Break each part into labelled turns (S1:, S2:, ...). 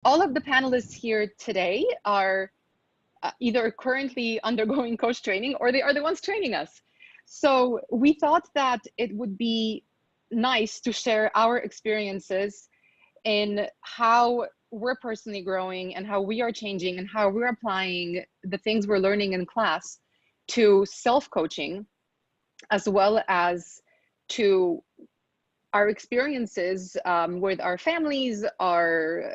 S1: all of the panelists here today are either currently undergoing coach training or they are the ones training us. So we thought that it would be nice to share our experiences in how we're personally growing and how we are changing and how we're applying the things we're learning in class to self-coaching, as well as to our experiences with our families, our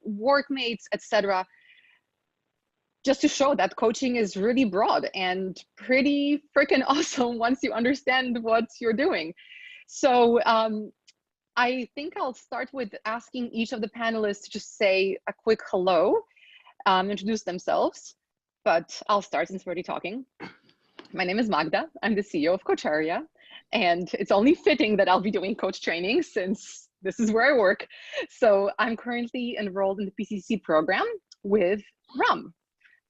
S1: workmates, etc., just to show that coaching is really broad and pretty freaking awesome once you understand what you're doing. So I think I'll start with asking each of the panelists to just say a quick hello, introduce themselves, but I'll start since we're already talking. My name is Magda. I'm the CEO of Coacharya, and it's only fitting that I'll be doing coach training since this is where I work. So I'm currently enrolled in the PCC program with Ram.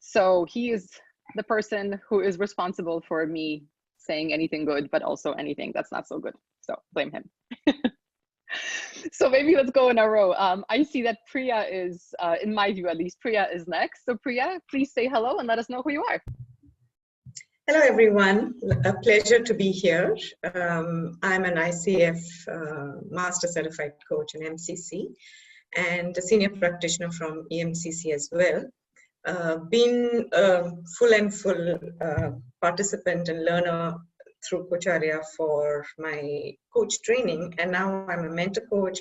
S1: So he is the person who is responsible for me saying anything good, but also anything that's not so good. So blame him. So maybe let's go in a row. I see that Priya is, in my view at least, Priya is next. So Priya, please say hello and let us know who you are.
S2: Hello, everyone. A pleasure to be here. I'm an ICF Master Certified Coach in MCC and a senior practitioner from EMCC as well. Been a full participant and learner through Coacharya for my coach training, and now I'm a mentor coach,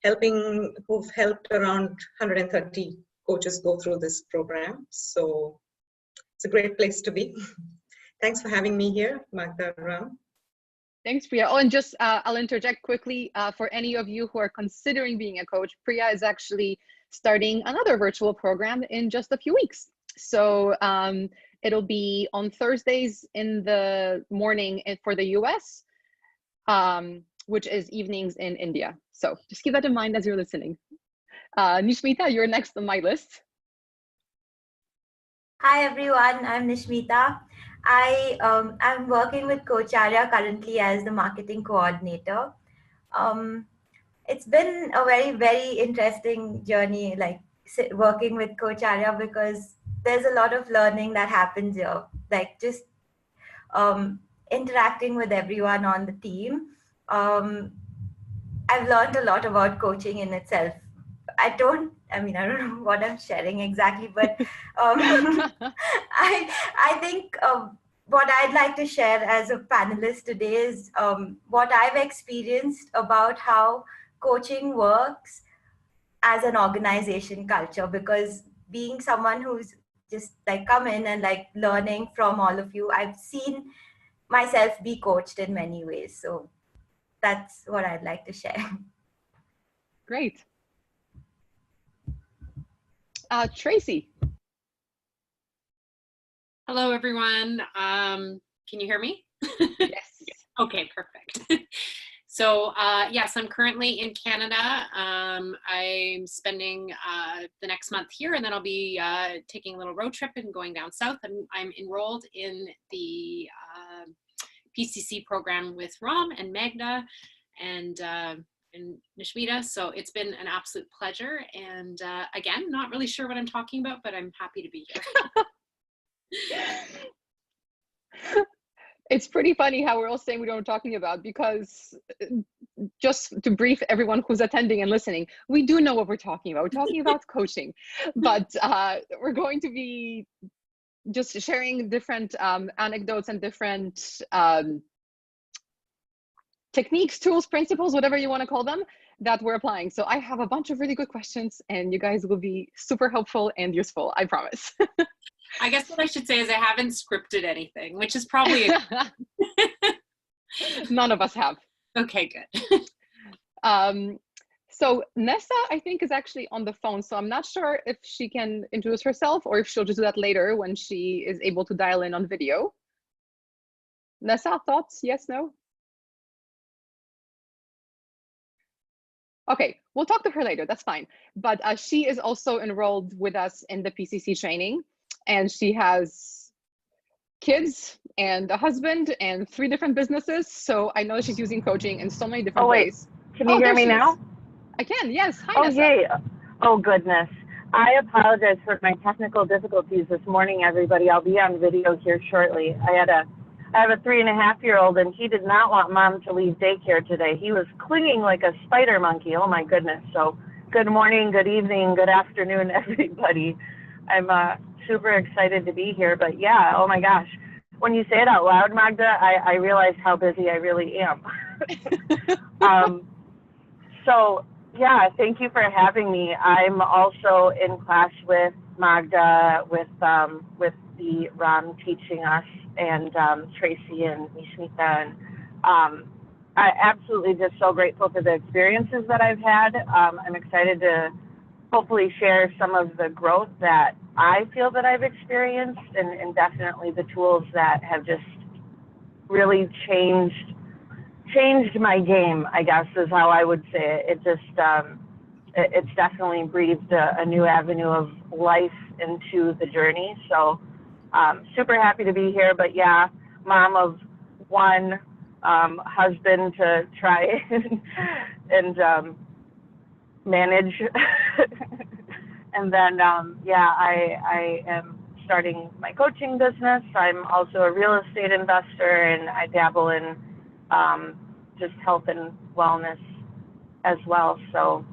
S2: who've helped around 130 coaches go through this program. So it's a great place to be. Thanks for having me here, Magda, Ram.
S1: Thanks, Priya. Oh, and just I'll interject quickly for any of you who are considering being a coach. Priya is actually starting another virtual program in just a few weeks. So it'll be on Thursdays in the morning for the US, which is evenings in India. So just keep that in mind as you're listening. Nishmita, you're next on my list.
S3: Hi everyone, I'm Nishmita. I'm working with Coacharya currently as the marketing coordinator. It's been a very interesting journey, like working with Coacharya, because there's a lot of learning that happens here, like just interacting with everyone on the team. I've learned a lot about coaching in itself. I don't know what I'm sharing exactly, but I think what I'd like to share as a panelist today is what I've experienced about how coaching works as an organization culture, because being someone who's just like come in and like learning from all of you, I've seen myself be coached in many ways. So that's what I'd like to share.
S1: Great. Tracy.
S4: Hello, everyone. Can you hear me?
S1: Yes.
S4: Okay, perfect. So yes, I'm currently in Canada. I'm spending the next month here, and then I'll be taking a little road trip and going down south. I'm enrolled in the PCC program with Ram and Magda and Nishmita. So it's been an absolute pleasure. And again, not really sure what I'm talking about, but I'm happy to be here.
S1: It's pretty funny how we're all saying we don't know what we're talking about, because just to brief everyone who's attending and listening, we do know what we're talking about. We're talking about coaching, but we're going to be just sharing different anecdotes and different techniques, tools, principles, whatever you want to call them, that we're applying. So I have a bunch of really good questions and you guys will be super helpful and useful, I promise.
S4: I guess what I should say is I haven't scripted anything, which is probably
S1: None of us have.
S4: Okay, good.
S1: So Nessa, I think, is actually on the phone. So I'm not sure if she can introduce herself or if she'll just do that later when she is able to dial in on video. Nessa, thoughts? Yes, no? Okay, we'll talk to her later, that's fine. But she is also enrolled with us in the PCC training, and she has kids and a husband and 3 different businesses. So I know she's using coaching in so many different ways.
S5: Can you hear me now?
S1: I can, yes. Hi,
S5: Oh,
S1: Nessa.
S5: yay. Oh, goodness. I apologize for my technical difficulties this morning, everybody. I'll be on video here shortly. I have a 3.5-year-old, and he did not want mom to leave daycare today. He was clinging like a spider monkey. Oh, my goodness. So good morning, good evening, good afternoon, everybody. I'm super excited to be here. But, yeah, oh, my gosh. When you say it out loud, Magda, I realize how busy I really am. So, yeah, thank you for having me. I'm also in class with Magda, with the Ram teaching us, and Tracy and Nishmita. And I absolutely just so grateful for the experiences that I've had. I'm excited to hopefully share some of the growth that I feel that I've experienced, and definitely the tools that have just really changed my game, I guess, is how I would say it. It just, it's definitely breathed a new avenue of life into the journey. So super happy to be here. But yeah, mom of one, husband to try and manage. And then, yeah, I am starting my coaching business. I'm also a real estate investor, and I dabble in just health and wellness as well. So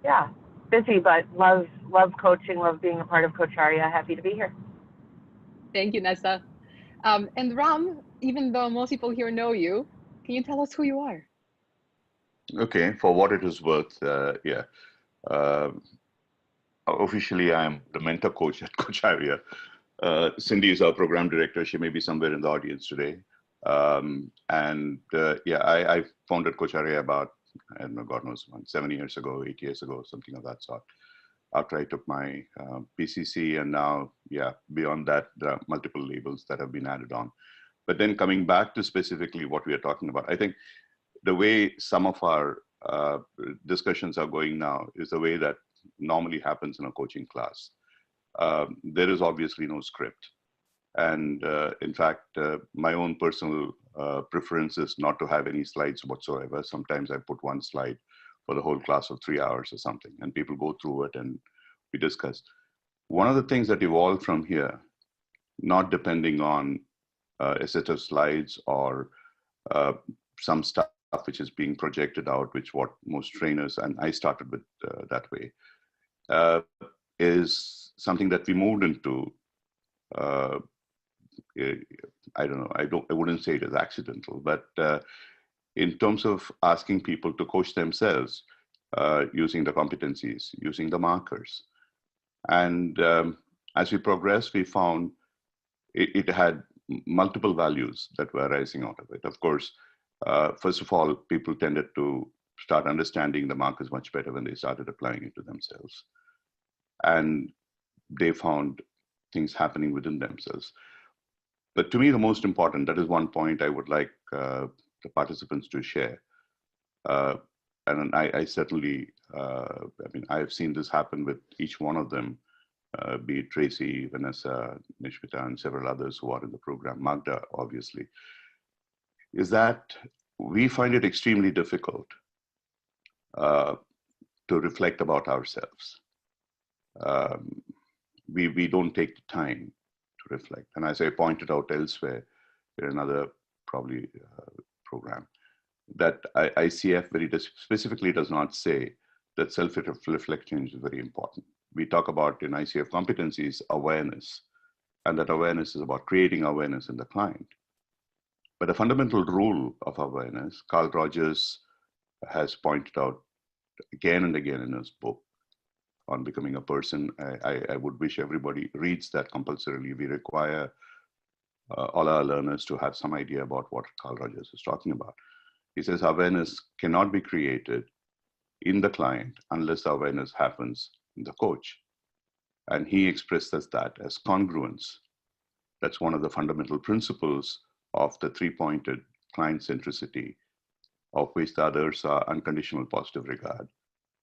S5: yeah, busy, but love coaching, love being a part of Coacharya. Happy to be here.
S1: Thank you, Nessa. And Ram, even though most people here know you, can you tell us who you are?
S6: Okay, for what it is worth, yeah. Officially, I'm the mentor coach at Coacharya. Cindy is our program director. She may be somewhere in the audience today. Yeah, I founded Coacharya about, I don't know, God knows, 7 years ago, 8 years ago, something of that sort. After I took my PCC, and now, yeah, beyond that, there are multiple labels that have been added on. But then coming back to specifically what we are talking about, I think the way some of our discussions are going now is the way that normally happens in a coaching class. There is obviously no script. And in fact, my own personal preference is not to have any slides whatsoever. Sometimes I put one slide for the whole class of 3 hours or something, and people go through it and we discuss. One of the things that evolved from here, not depending on a set of slides or some stuff which is being projected out, which what most trainers, and I started with that way, is something that we moved into. I don't know, I wouldn't say it is accidental, but in terms of asking people to coach themselves using the competencies, using the markers. And as we progressed, we found it had multiple values that were arising out of it. Of course, first of all, people tended to start understanding the markers much better when they started applying it to themselves. And they found things happening within themselves. But to me, the most important, that is one point I would like the participants to share. And I certainly, I mean, I have seen this happen with each one of them, be it Tracy, Vanessa, Nishmita, and several others who are in the program, Magda, obviously, is that we find it extremely difficult to reflect about ourselves. We don't take the time to reflect. And as I pointed out elsewhere in another probably program, that ICF very specifically does not say that self-reflection is very important. We talk about in ICF competencies awareness, and that awareness is about creating awareness in the client. But a fundamental rule of awareness, Carl Rogers has pointed out again and again in his book on becoming a person. I would wish everybody reads that compulsorily. We require all our learners to have some idea about what Carl Rogers is talking about. He says awareness cannot be created in the client unless the awareness happens in the coach. And he expresses that as congruence. That's one of the fundamental principles of the three-pointed client centricity, of which the others are unconditional positive regard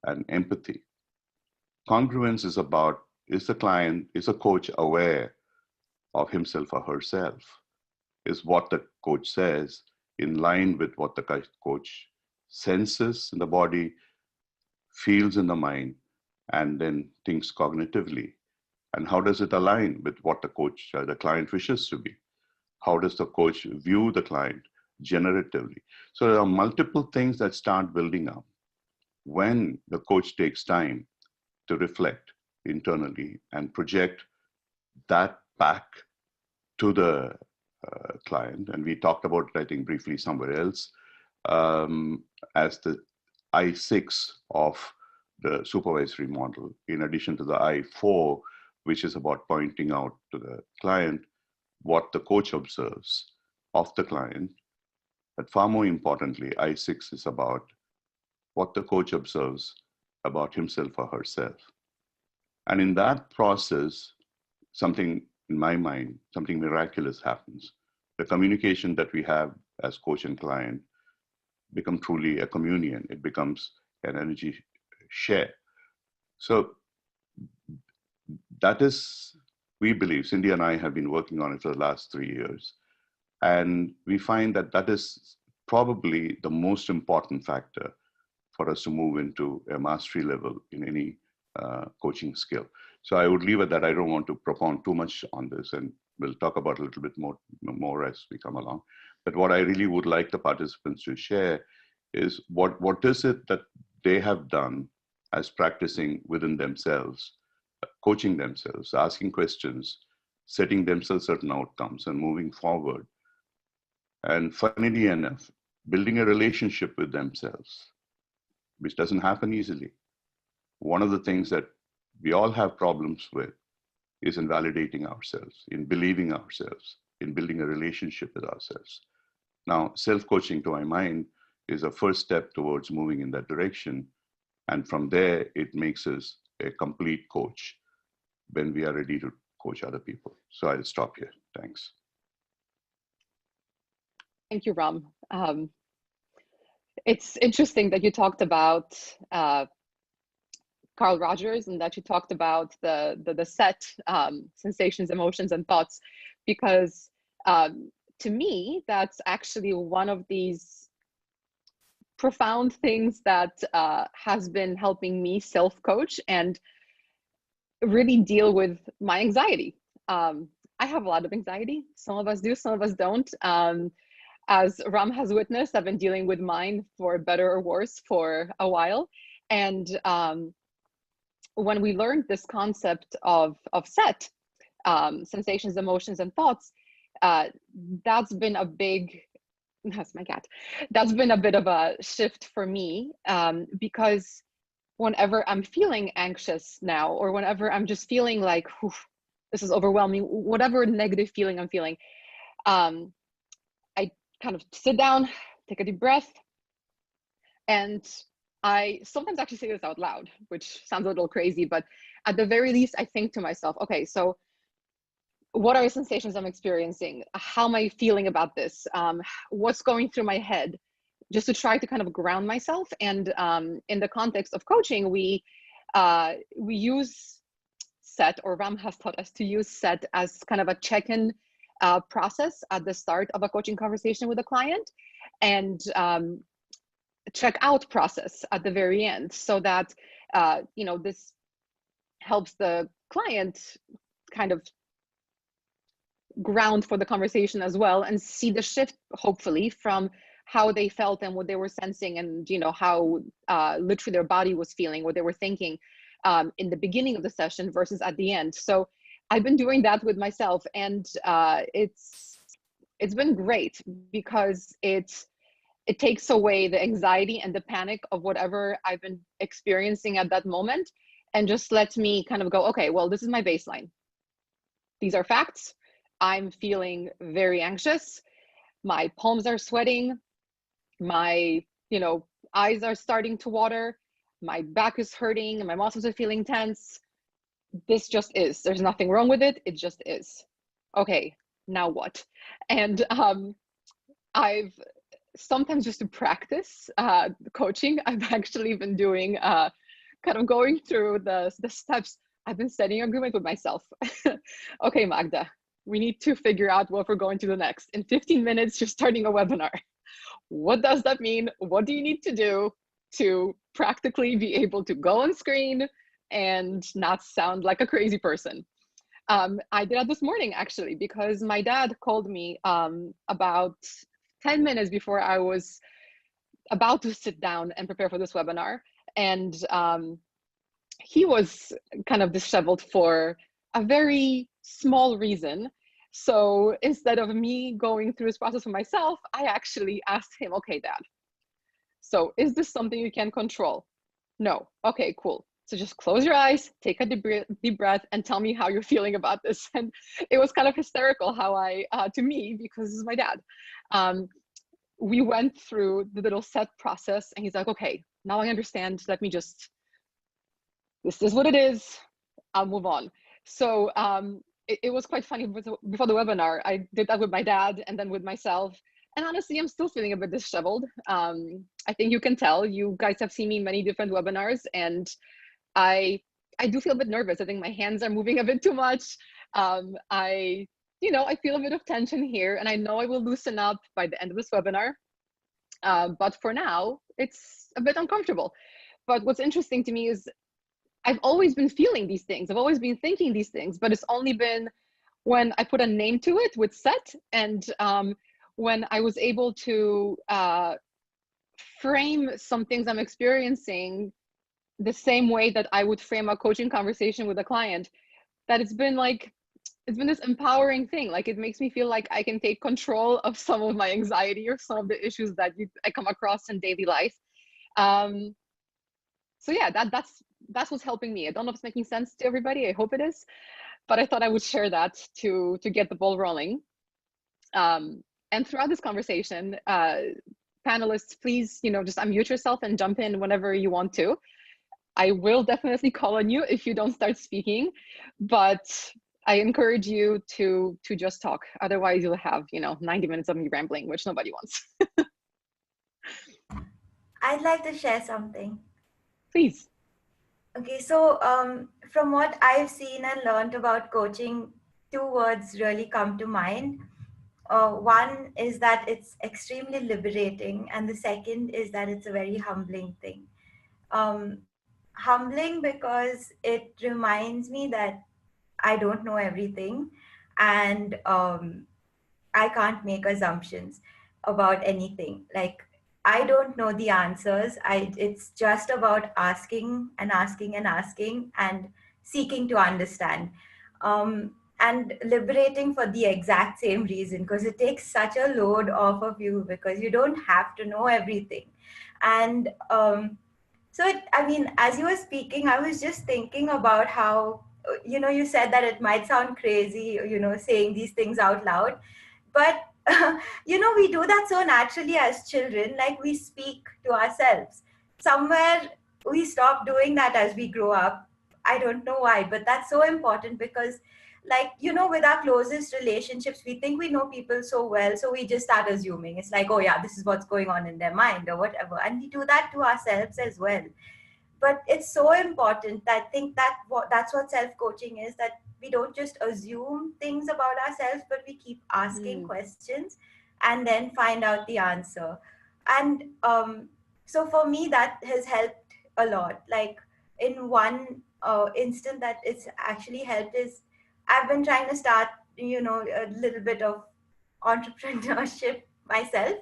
S6: and empathy. Congruence is about, is a coach aware of himself or herself? Is what the coach says in line with what the coach senses in the body, feels in the mind, and then thinks cognitively? And how does it align with what the client wishes to be? How does the coach view the client generatively? So there are multiple things that start building up when the coach takes time to reflect internally and project that back to the client. And we talked about it, I think, briefly somewhere else, as the I6 of the supervisory model, in addition to the I4, which is about pointing out to the client what the coach observes of the client. But far more importantly, I6 is about what the coach observes about himself or herself. And in that process, something, in my mind, something miraculous happens. The communication that we have as coach and client become truly a communion. It becomes an energy share. So that is, we believe, Cindy and I have been working on it for the last 3 years. And we find that that is probably the most important factor for us to move into a mastery level in any coaching skill. So I would leave it that. I don't want to propound too much on this, and we'll talk about a little bit more as we come along. But what I really would like the participants to share is what is it that they have done as practicing within themselves, coaching themselves, asking questions, setting themselves certain outcomes and moving forward. And funnily enough, building a relationship with themselves, which doesn't happen easily. One of the things that we all have problems with is in validating ourselves, in believing ourselves, in building a relationship with ourselves. Now, self-coaching, to my mind, is a first step towards moving in that direction. And from there, it makes us a complete coach when we are ready to coach other people. So I'll stop here. Thanks.
S1: Thank you, Ram. It's interesting that you talked about Carl Rogers and that you talked about the set sensations, emotions, and thoughts, because to me, that's actually one of these profound things that has been helping me self-coach and really deal with my anxiety. I have a lot of anxiety. Some of us do, some of us don't. As Ram has witnessed, I've been dealing with mine, for better or worse, for a while. And when we learned this concept of set, sensations, emotions, and thoughts, that's been a big, that's my cat, that's been a bit of a shift for me, because whenever I'm feeling anxious now, or whenever I'm just feeling like, this is overwhelming, whatever negative feeling I'm feeling, I kind of sit down, take a deep breath, and I sometimes actually say this out loud, which sounds a little crazy, but at the very least, I think to myself, okay, so what are the sensations I'm experiencing? How am I feeling about this? What's going through my head? Just to try to kind of ground myself. And in the context of coaching, we use set, or Ram has taught us to use set as kind of a check-in process at the start of a coaching conversation with a client, and check out process at the very end, so that this helps the client kind of ground for the conversation as well, and see the shift, hopefully, from how they felt and what they were sensing, and how literally their body was feeling, what they were thinking in the beginning of the session versus at the end. So I've been doing that with myself, and it's been great, because it takes away the anxiety and the panic of whatever I've been experiencing at that moment, and just lets me kind of go, okay, well, this is my baseline. These are facts. I'm feeling very anxious. My palms are sweating. My, eyes are starting to water. My back is hurting. My muscles are feeling tense. This just is. There's nothing wrong with it. It just is. Okay, now what? And I've sometimes, just to practice coaching, I've actually been doing kind of going through the steps. I've been setting an agreement with myself. Okay, Magda, we need to figure out what we're going to do next. In 15 minutes, you're starting a webinar. What does that mean? What do you need to do to practically be able to go on screen, and not sound like a crazy person. I did that this morning, actually, because my dad called me about 10 minutes before I was about to sit down and prepare for this webinar. And he was kind of disheveled for a very small reason. So instead of me going through this process for myself, I actually asked him, okay, Dad, so is this something you can control? No. Okay, cool. So just close your eyes, take a deep breath, and tell me how you're feeling about this. And it was kind of hysterical how to me, because this is my dad. We went through the little set process, and he's like, okay, now I understand. Let me just, this is what it is. I'll move on. So it was quite funny. Before the webinar, I did that with my dad and then with myself. And honestly, I'm still feeling a bit disheveled. I think you can tell. You guys have seen me in many different webinars, and I do feel a bit nervous. I think my hands are moving a bit too much. I feel a bit of tension here, and I know I will loosen up by the end of this webinar. But for now, it's a bit uncomfortable. But what's interesting to me is I've always been feeling these things. I've always been thinking these things, but it's only been when I put a name to it with Set, and when I was able to frame some things I'm experiencing the same way that I would frame a coaching conversation with a client, that it's been this empowering thing. Like, it makes me feel like I can take control of some of my anxiety or some of the issues that I come across in daily life. So yeah, that's what's helping me. I don't know if it's making sense to everybody. I hope it is, but I thought I would share that to get the ball rolling. And throughout this conversation, panelists, please, just unmute yourself and jump in whenever you want to. I will definitely call on you if you don't start speaking, but I encourage you to just talk. Otherwise, you'll have 90 minutes of me rambling, which nobody wants.
S3: I'd like to share something.
S1: Please.
S3: Okay, so from what I've seen and learned about coaching, 2 words really come to mind. One is that it's extremely liberating, and the second is that it's a very humbling thing. Humbling because it reminds me that I don't know everything, and I can't make assumptions about anything. Like, I don't know the answers. It's just about asking and asking and asking and seeking to understand. And liberating for the exact same reason, because it takes such a load off of you, because you don't have to know everything. And as you were speaking, I was just thinking about how, you said that it might sound crazy, saying these things out loud, but we do that so naturally as children. Like, we speak to ourselves. Somewhere we stop doing that as we grow up. I don't know why, but that's so important, because with our closest relationships, we think we know people so well, so we just start assuming. It's like, oh yeah, this is what's going on in their mind or whatever, and we do that to ourselves as well. But it's so important. I think that's what self-coaching is, that we don't just assume things about ourselves, but we keep asking questions and then find out the answer. And so for me, that has helped a lot. Like, in one instant that it's actually helped is, I've been trying to start a little bit of entrepreneurship myself,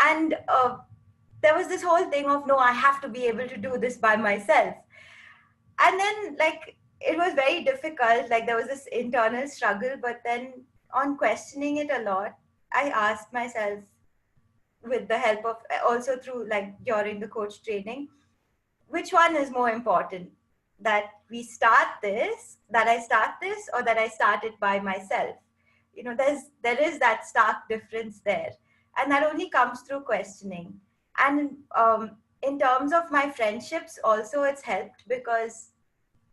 S3: and there was this whole thing of, no, I have to be able to do this by myself. And then, it was very difficult. Like, there was this internal struggle, but then on questioning it a lot, I asked myself, with the help of, also through, during the coach training, which one is more important? That I start this, or that I start it by myself? There is that stark difference there. And that only comes through questioning. And in terms of my friendships also, it's helped, because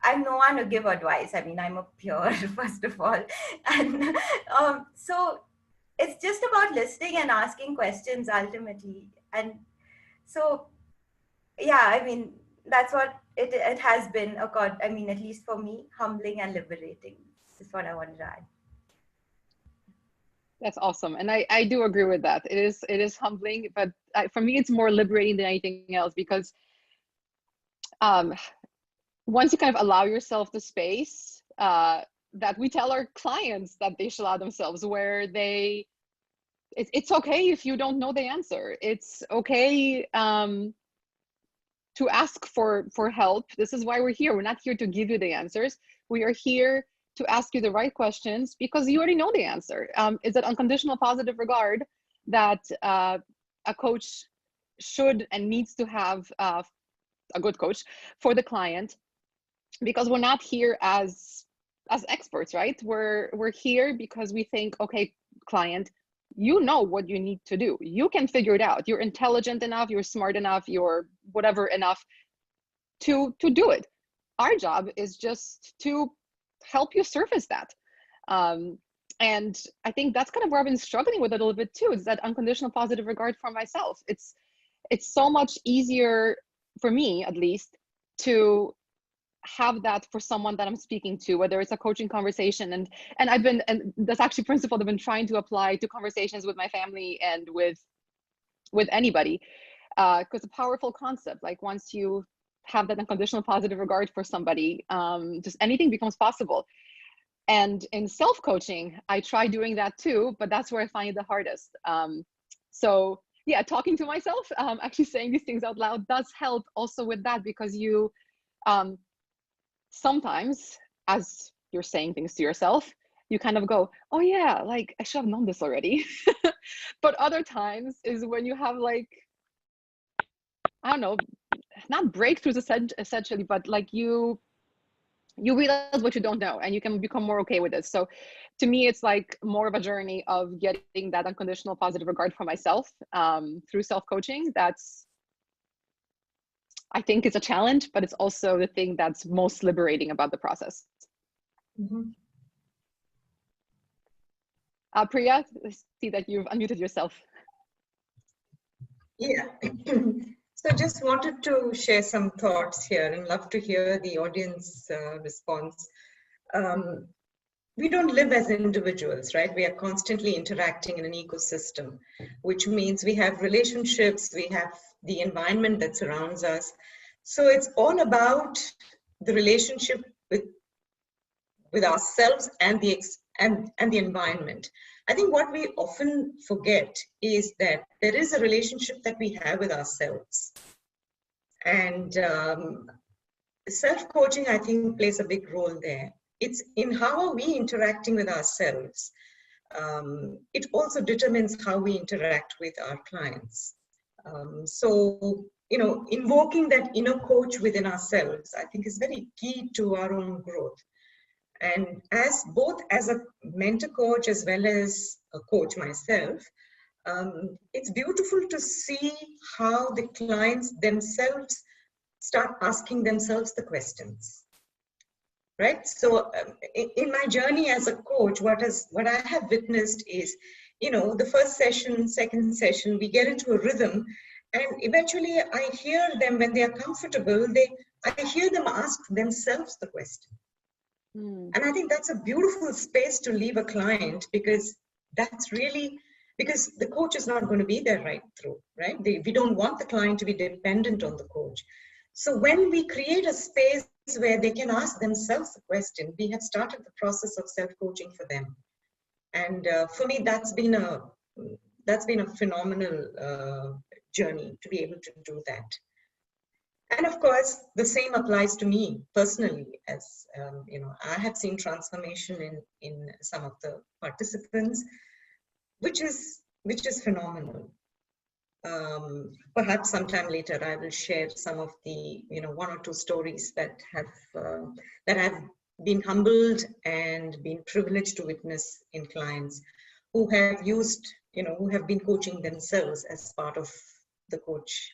S3: I'm no one to give advice. I mean, I'm a peer, first of all. And so it's just about listening and asking questions ultimately. And so, yeah, I mean, that's what it has been, at least for me, humbling and liberating. This is what I wanted to add.
S1: That's awesome. And I do agree with that. It is humbling, but for me, it's more liberating than anything else, because once you kind of allow yourself the space that we tell our clients that they should allow themselves, where it's okay if you don't know the answer. It's okay to ask for help. This is why we're here. We're not here to give you the answers. We are here to ask you the right questions because you already know the answer. Is it unconditional positive regard that a coach should and needs to have a good coach for the client? Because we're not here as experts, right? We're here because we think, okay, client, you know what you need to do. You can figure it out. You're intelligent enough, you're smart enough, you're whatever enough to do it. Our job is just to help you surface that. And I think that's kind of where I've been struggling with it a little bit too, is that unconditional positive regard for myself. It's so much easier for me, at least, to have that for someone that I'm speaking to, whether it's a coaching conversation, and that's actually a principle I've been trying to apply to conversations with my family and with anybody, because it's a powerful concept. Like once you have that unconditional positive regard for somebody, just anything becomes possible. And in self-coaching, I try doing that too, but that's where I find it the hardest. So yeah, talking to myself, actually saying these things out loud does help also with that, because you sometimes, as you're saying things to yourself, you kind of go, oh yeah, like I should have known this already. But other times is when you have, like, I don't know, not breakthroughs essentially, but like you realize what you don't know and you can become more okay with it. So to me, it's like more of a journey of getting that unconditional positive regard for myself through self-coaching. That's, I think, it's a challenge, but it's also the thing that's most liberating about the process.
S2: Mm-hmm.
S1: Priya, I see that you've unmuted yourself.
S2: Yeah. So just wanted to share some thoughts here and love to hear the audience response. We don't live as individuals, right? We are constantly interacting in an ecosystem, which means we have relationships, we have the environment that surrounds us. So it's all about the relationship with ourselves and the environment. I think what we often forget is that there is a relationship that we have with ourselves. And self-coaching, I think, plays a big role there. It's in how are we interacting with ourselves. It also determines how we interact with our clients. So, you know, invoking that inner coach within ourselves, I think, is very key to our own growth. And as both as a mentor coach as well as a coach myself, it's beautiful to see how the clients themselves start asking themselves the questions, right? So in my journey as a coach, what I have witnessed is, you know, the first session, second session, we get into a rhythm, and eventually I hear them, when they are comfortable, I hear them ask themselves the question. And I think that's a beautiful space to leave a client, because that's really, because the coach is not going to be there right through, right? We don't want the client to be dependent on the coach. So when we create a space where they can ask themselves the question, we have started the process of self-coaching for them. And for me, that's been a phenomenal journey to be able to do that. And of course, the same applies to me personally, as you know, I have seen transformation in some of the participants, which is phenomenal. Perhaps sometime later, I will share some of the, you know, one or two stories that have been humbled and been privileged to witness in clients who have used, you know, who have been coaching themselves as part of the coach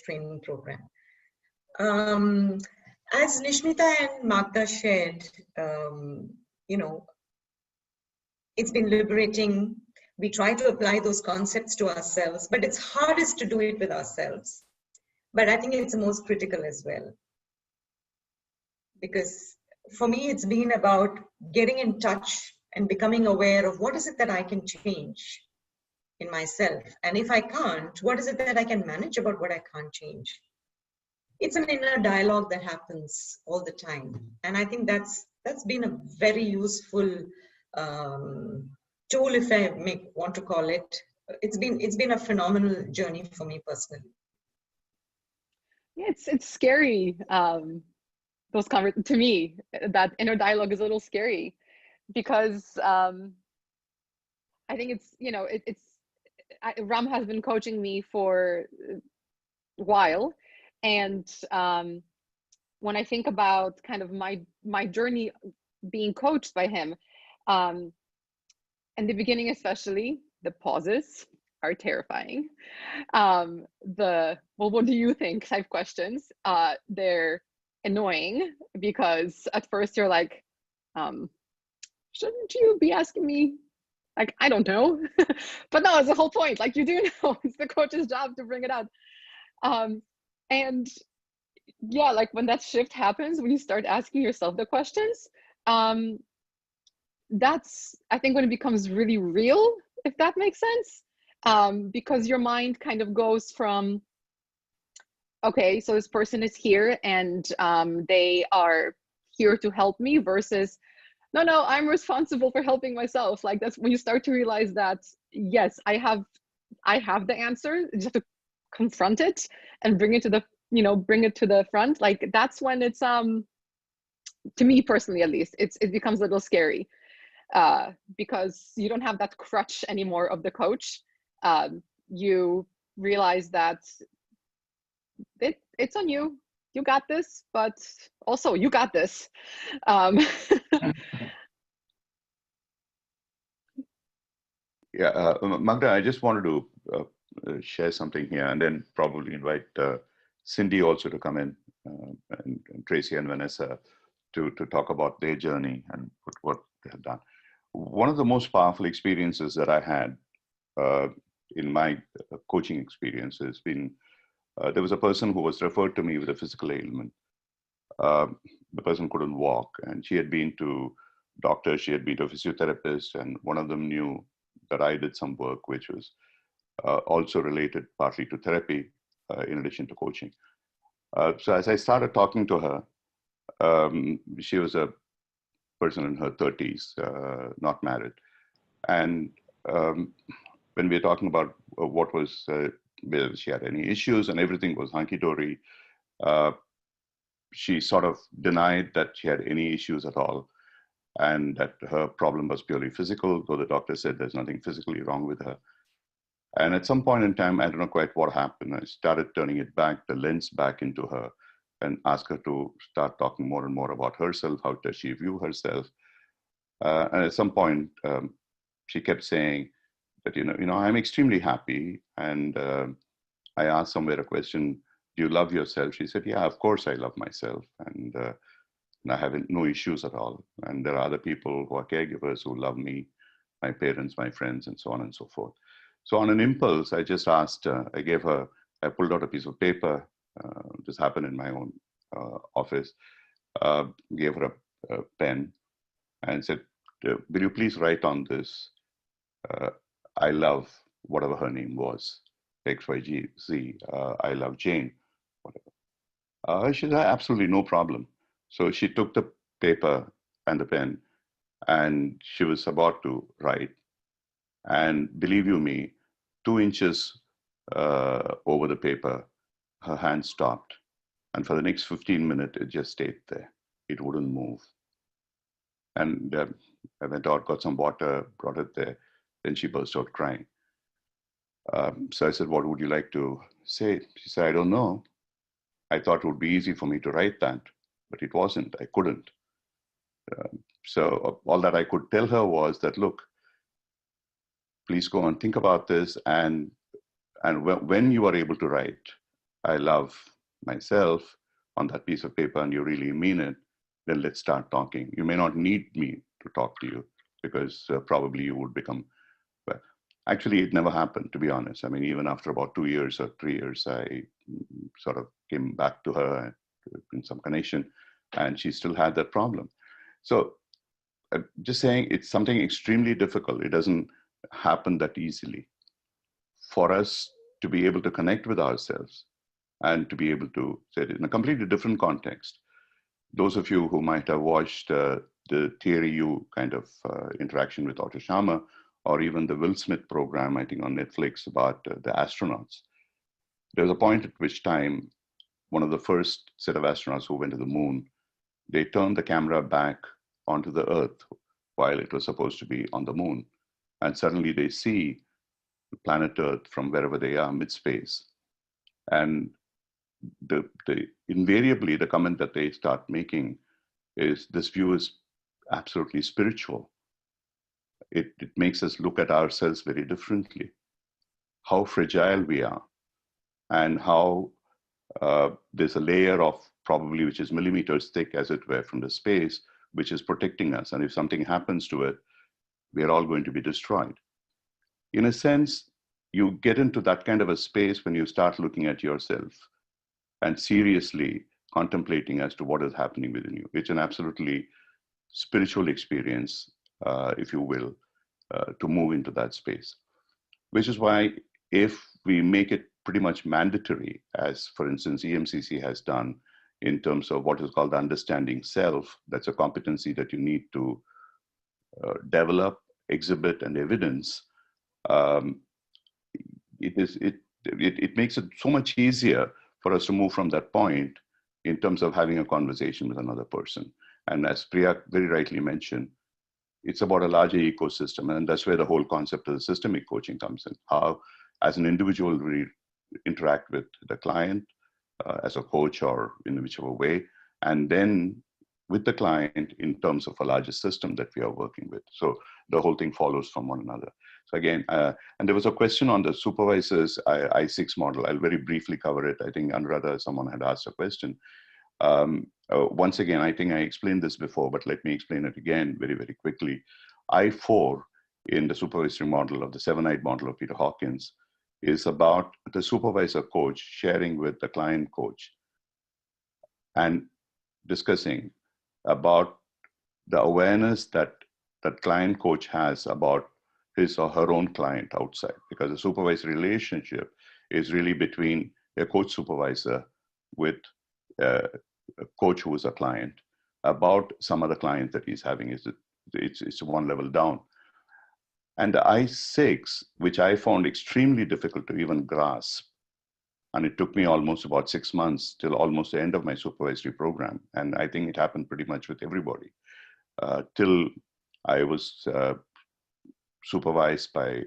S2: training program. As Nishmita and Magda shared, you know, it's been liberating. We try to apply those concepts to ourselves, but it's hardest to do it with ourselves. But I think it's the most critical as well. Because for me, it's been about getting in touch and becoming aware of what is it that I can change in myself. And if I can't, what is it that I can manage about what I can't change? it's an inner dialogue that happens all the time. And I think that's been a very useful tool, if I want to call it. It's been a phenomenal journey for me personally.
S1: Yeah, it's scary. To me, that inner dialogue is a little scary because I think it's, you know, Ram has been coaching me for a while, and when I think about kind of my journey being coached by him, in the beginning especially, the pauses are terrifying. The well, what do you think type questions, they're annoying because at first you're like, shouldn't you be asking me? Like, I don't know. But no, it's the whole point. Like, you do know. It's the coach's job to bring it out. And yeah, like when that shift happens, when you start asking yourself the questions, that's, I think, when it becomes really real, if that makes sense. Because your mind kind of goes from, okay, so this person is here and they are here to help me, versus, no, I'm responsible for helping myself. Like, that's when you start to realize that, yes, I have the answer. You just have to confront it and bring it to the front. Like, that's when it's, to me personally, at least, it becomes a little scary, because you don't have that crutch anymore of the coach. You realize that it's on you. You got this, but also you got this.
S6: Yeah, Magda, I just wanted to share something here, and then probably invite Cindy also to come in, and Tracy and Vanessa to talk about their journey and what they have done. One of the most powerful experiences that I had in my coaching experience has been, there was a person who was referred to me with a physical ailment. The person couldn't walk, and she had been to doctors, she had been to a physiotherapist, and one of them knew that I did some work which was also related partly to therapy, in addition to coaching. So as I started talking to her, she was a person in her 30s, not married. And when we were talking about what was, whether she had any issues and everything was hunky-dory, she sort of denied that she had any issues at all, and that her problem was purely physical, though the doctor said there's nothing physically wrong with her. And at some point in time, I don't know quite what happened, I started turning it back, the lens back into her, and asked her to start talking more and more about herself, how does she view herself. And at some point, she kept saying that, I'm extremely happy. And I asked somewhere a question, do you love yourself? She said, yeah, of course I love myself. And I have no issues at all. And there are other people who are caregivers who love me, my parents, my friends, and so on and so forth. So on an impulse, I just asked, I pulled out a piece of paper. This happened in my own office, gave her a pen and said, will you please write on this, I love whatever her name was, XYZ, I love Jane, whatever. She said, absolutely no problem. So she took the paper and the pen and she was about to write. And believe you me, 2 inches over the paper, her hand stopped. And for the next 15 minutes, it just stayed there. It wouldn't move. And I went out, got some water, brought it there. Then she burst out crying. So I said, what would you like to say? She said, I don't know. I thought it would be easy for me to write that, but it wasn't. I couldn't. So all that I could tell her was that, look, please go and think about this. And when you are able to write, I love myself on that piece of paper and you really mean it, then let's start talking. You may not need me to talk to you because probably you would become, well, actually it never happened, to be honest. I mean, even after about 2 years or 3 years, I sort of came back to her in some connection and she still had that problem. So just saying, it's something extremely difficult. It doesn't happen that easily. For us to be able to connect with ourselves, and to be able to say it in a completely different context. Those of you who might have watched the Theory U kind of interaction with Otto Scharmer, or even the Will Smith program, I think on Netflix, about the astronauts. There was a point at which time, one of the first set of astronauts who went to the moon, they turned the camera back onto the Earth while it was supposed to be on the moon. And suddenly they see the planet Earth from wherever they are, mid-space. And invariably, the comment that they start making is, this view is absolutely spiritual. It makes us look at ourselves very differently, how fragile we are, and how there's a layer of probably which is millimeters thick, as it were, from the space, which is protecting us. And if something happens to it, we're all going to be destroyed. In a sense, you get into that kind of a space when you start looking at yourself and seriously contemplating as to what is happening within you. It's an absolutely spiritual experience, if you will, to move into that space. Which is why if we make it pretty much mandatory, as for instance, EMCC has done in terms of what is called the understanding self, that's a competency that you need to develop, exhibit, and evidence. It makes it so much easier for us to move from that point in terms of having a conversation with another person. And as Priya very rightly mentioned, it's about a larger ecosystem, and that's where the whole concept of the systemic coaching comes in. How, as an individual, we interact with the client as a coach or in whichever way, and then with the client in terms of a larger system that we are working with. So the whole thing follows from one another. So again, and there was a question on the supervisor's I6 model. I'll very briefly cover it. I think Anuradha, someone had asked a question. Once again, I think I explained this before, but let me explain it again very, very quickly. I4 in the supervisory model of the 7-eyed model of Peter Hawkins is about the supervisor coach sharing with the client coach and discussing about the awareness that that client coach has about his or her own client outside, because the supervisory relationship is really between a coach supervisor with a coach who is a client about some other client that he's having. It's one level down. And the I6, which I found extremely difficult to even grasp, and it took me almost about 6 months till almost the end of my supervisory program. And I think it happened pretty much with everybody till I was supervised by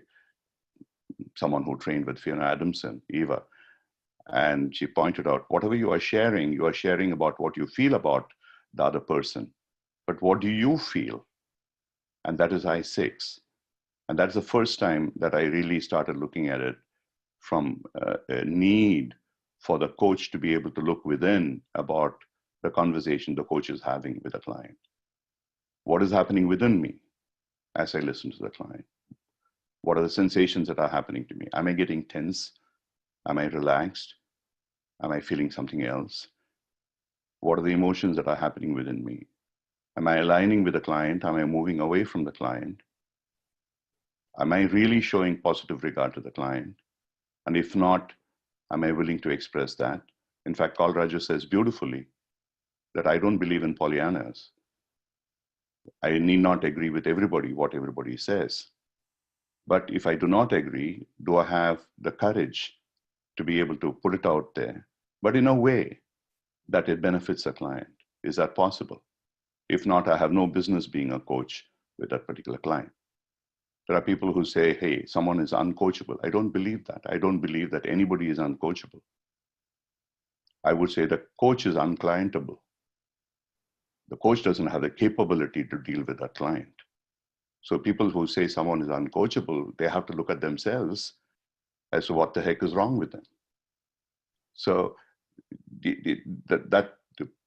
S6: someone who trained with Fiona Adamson, Eva. And she pointed out, whatever you are sharing about what you feel about the other person. But what do you feel? And that is I6. And that's the first time that I really started looking at it from a need for the coach to be able to look within about the conversation the coach is having with the client. What is happening within me as I listen to the client? What are the sensations that are happening to me? Am I getting tense? Am I relaxed? Am I feeling something else? What are the emotions that are happening within me? Am I aligning with the client? Am I moving away from the client? Am I really showing positive regard to the client? And if not, am I willing to express that? In fact, Coacharya says beautifully that I don't believe in Pollyannas. I need not agree with everybody, what everybody says. But if I do not agree, do I have the courage to be able to put it out there, but in a way that it benefits the client? Is that possible? If not, I have no business being a coach with that particular client. There are people who say, hey, someone is uncoachable. I don't believe that. I don't believe that anybody is uncoachable. I would say the coach is unclientable. The coach doesn't have the capability to deal with that client. So people who say someone is uncoachable, they have to look at themselves as to what the heck is wrong with them. So the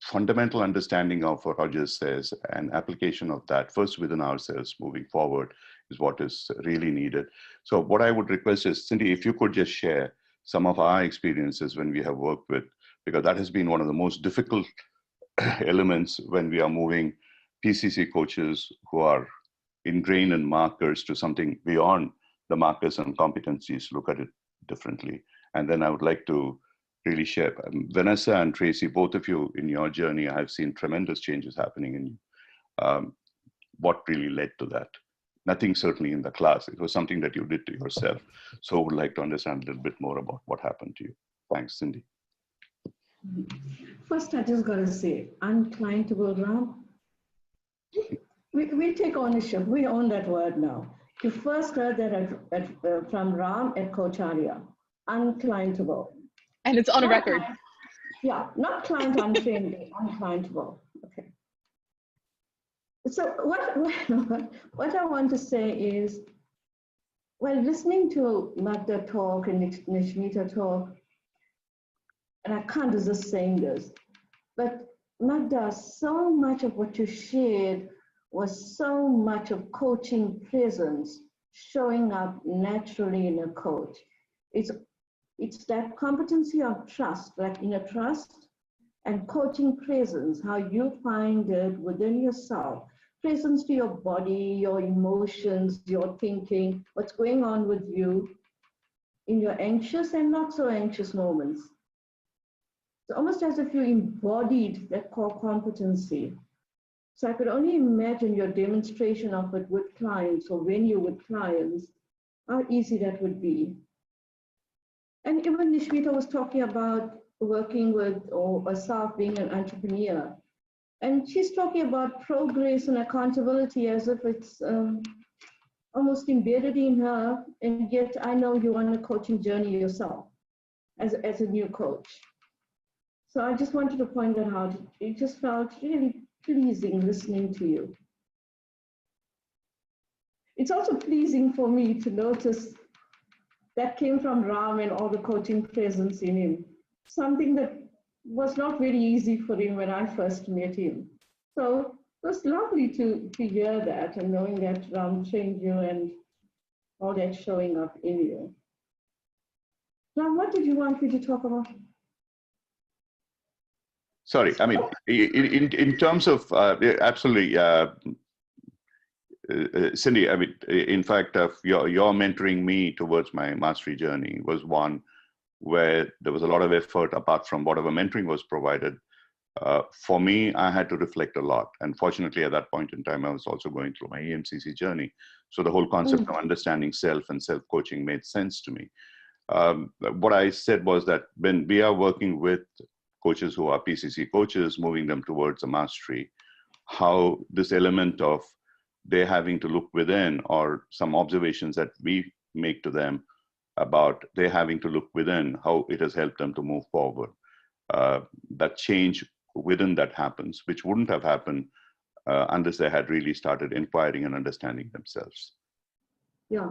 S6: fundamental understanding of what Roger says and application of that first within ourselves moving forward is what is really needed. So what I would request is, Cindy, if you could just share some of our experiences when we have worked with, because that has been one of the most difficult elements when we are moving PCC coaches who are ingrained in markers to something beyond the markers and competencies, look at it differently. And then I would like to really share. Vanessa and Tracy, both of you in your journey, I've seen tremendous changes happening in you. What really led to that? Nothing certainly in the class. It was something that you did to yourself. So I would like to understand a little bit more about what happened to you. Thanks, Cindy.
S7: First, I just got to say, unclientable, Ram. We take ownership. We own that word now. You first heard that from Ram at Coacharya. Unclientable.
S1: And it's on a
S7: Not
S1: record.
S7: Yeah, not client unfriendly, unclientable. Okay. So what I want to say is, while listening to Magda talk and Nishmita talk, and I can't resist saying this, but Magda, so much of what you shared was so much of coaching presence showing up naturally in a coach. It's that competency of trust, like inner trust, and coaching presence, how you find it within yourself. Presence to your body, your emotions, your thinking, what's going on with you in your anxious and not so anxious moments. It's almost as if you embodied that core competency. So I could only imagine your demonstration of it with clients, or when you're with clients, how easy that would be. And even Nishmita was talking about working with, or herself being an entrepreneur. And she's talking about progress and accountability as if it's almost embedded in her. And yet I know you're on a coaching journey yourself as a new coach. So I just wanted to point that out. It just felt really pleasing listening to you. It's also pleasing for me to notice that came from Ram and all the coaching presence in him. Something that was not very easy for him when I first met him. So it was lovely to hear that and knowing that Ram trained you and all that showing up in you. Ram, what did you want me to talk about?
S6: Sorry, I mean, in terms of, absolutely, Cindy, I mean, in fact, your mentoring me towards my mastery journey was one where there was a lot of effort apart from whatever mentoring was provided. For me, I had to reflect a lot. And fortunately, at that point in time, I was also going through my EMCC journey. So the whole concept of understanding self and self-coaching made sense to me. What I said was that when we are working with coaches who are PCC coaches, moving them towards a mastery, how this element of they having to look within, or some observations that we make to them about they having to look within, how it has helped them to move forward. That change within that happens, which wouldn't have happened unless they had really started inquiring and understanding themselves.
S7: Yeah,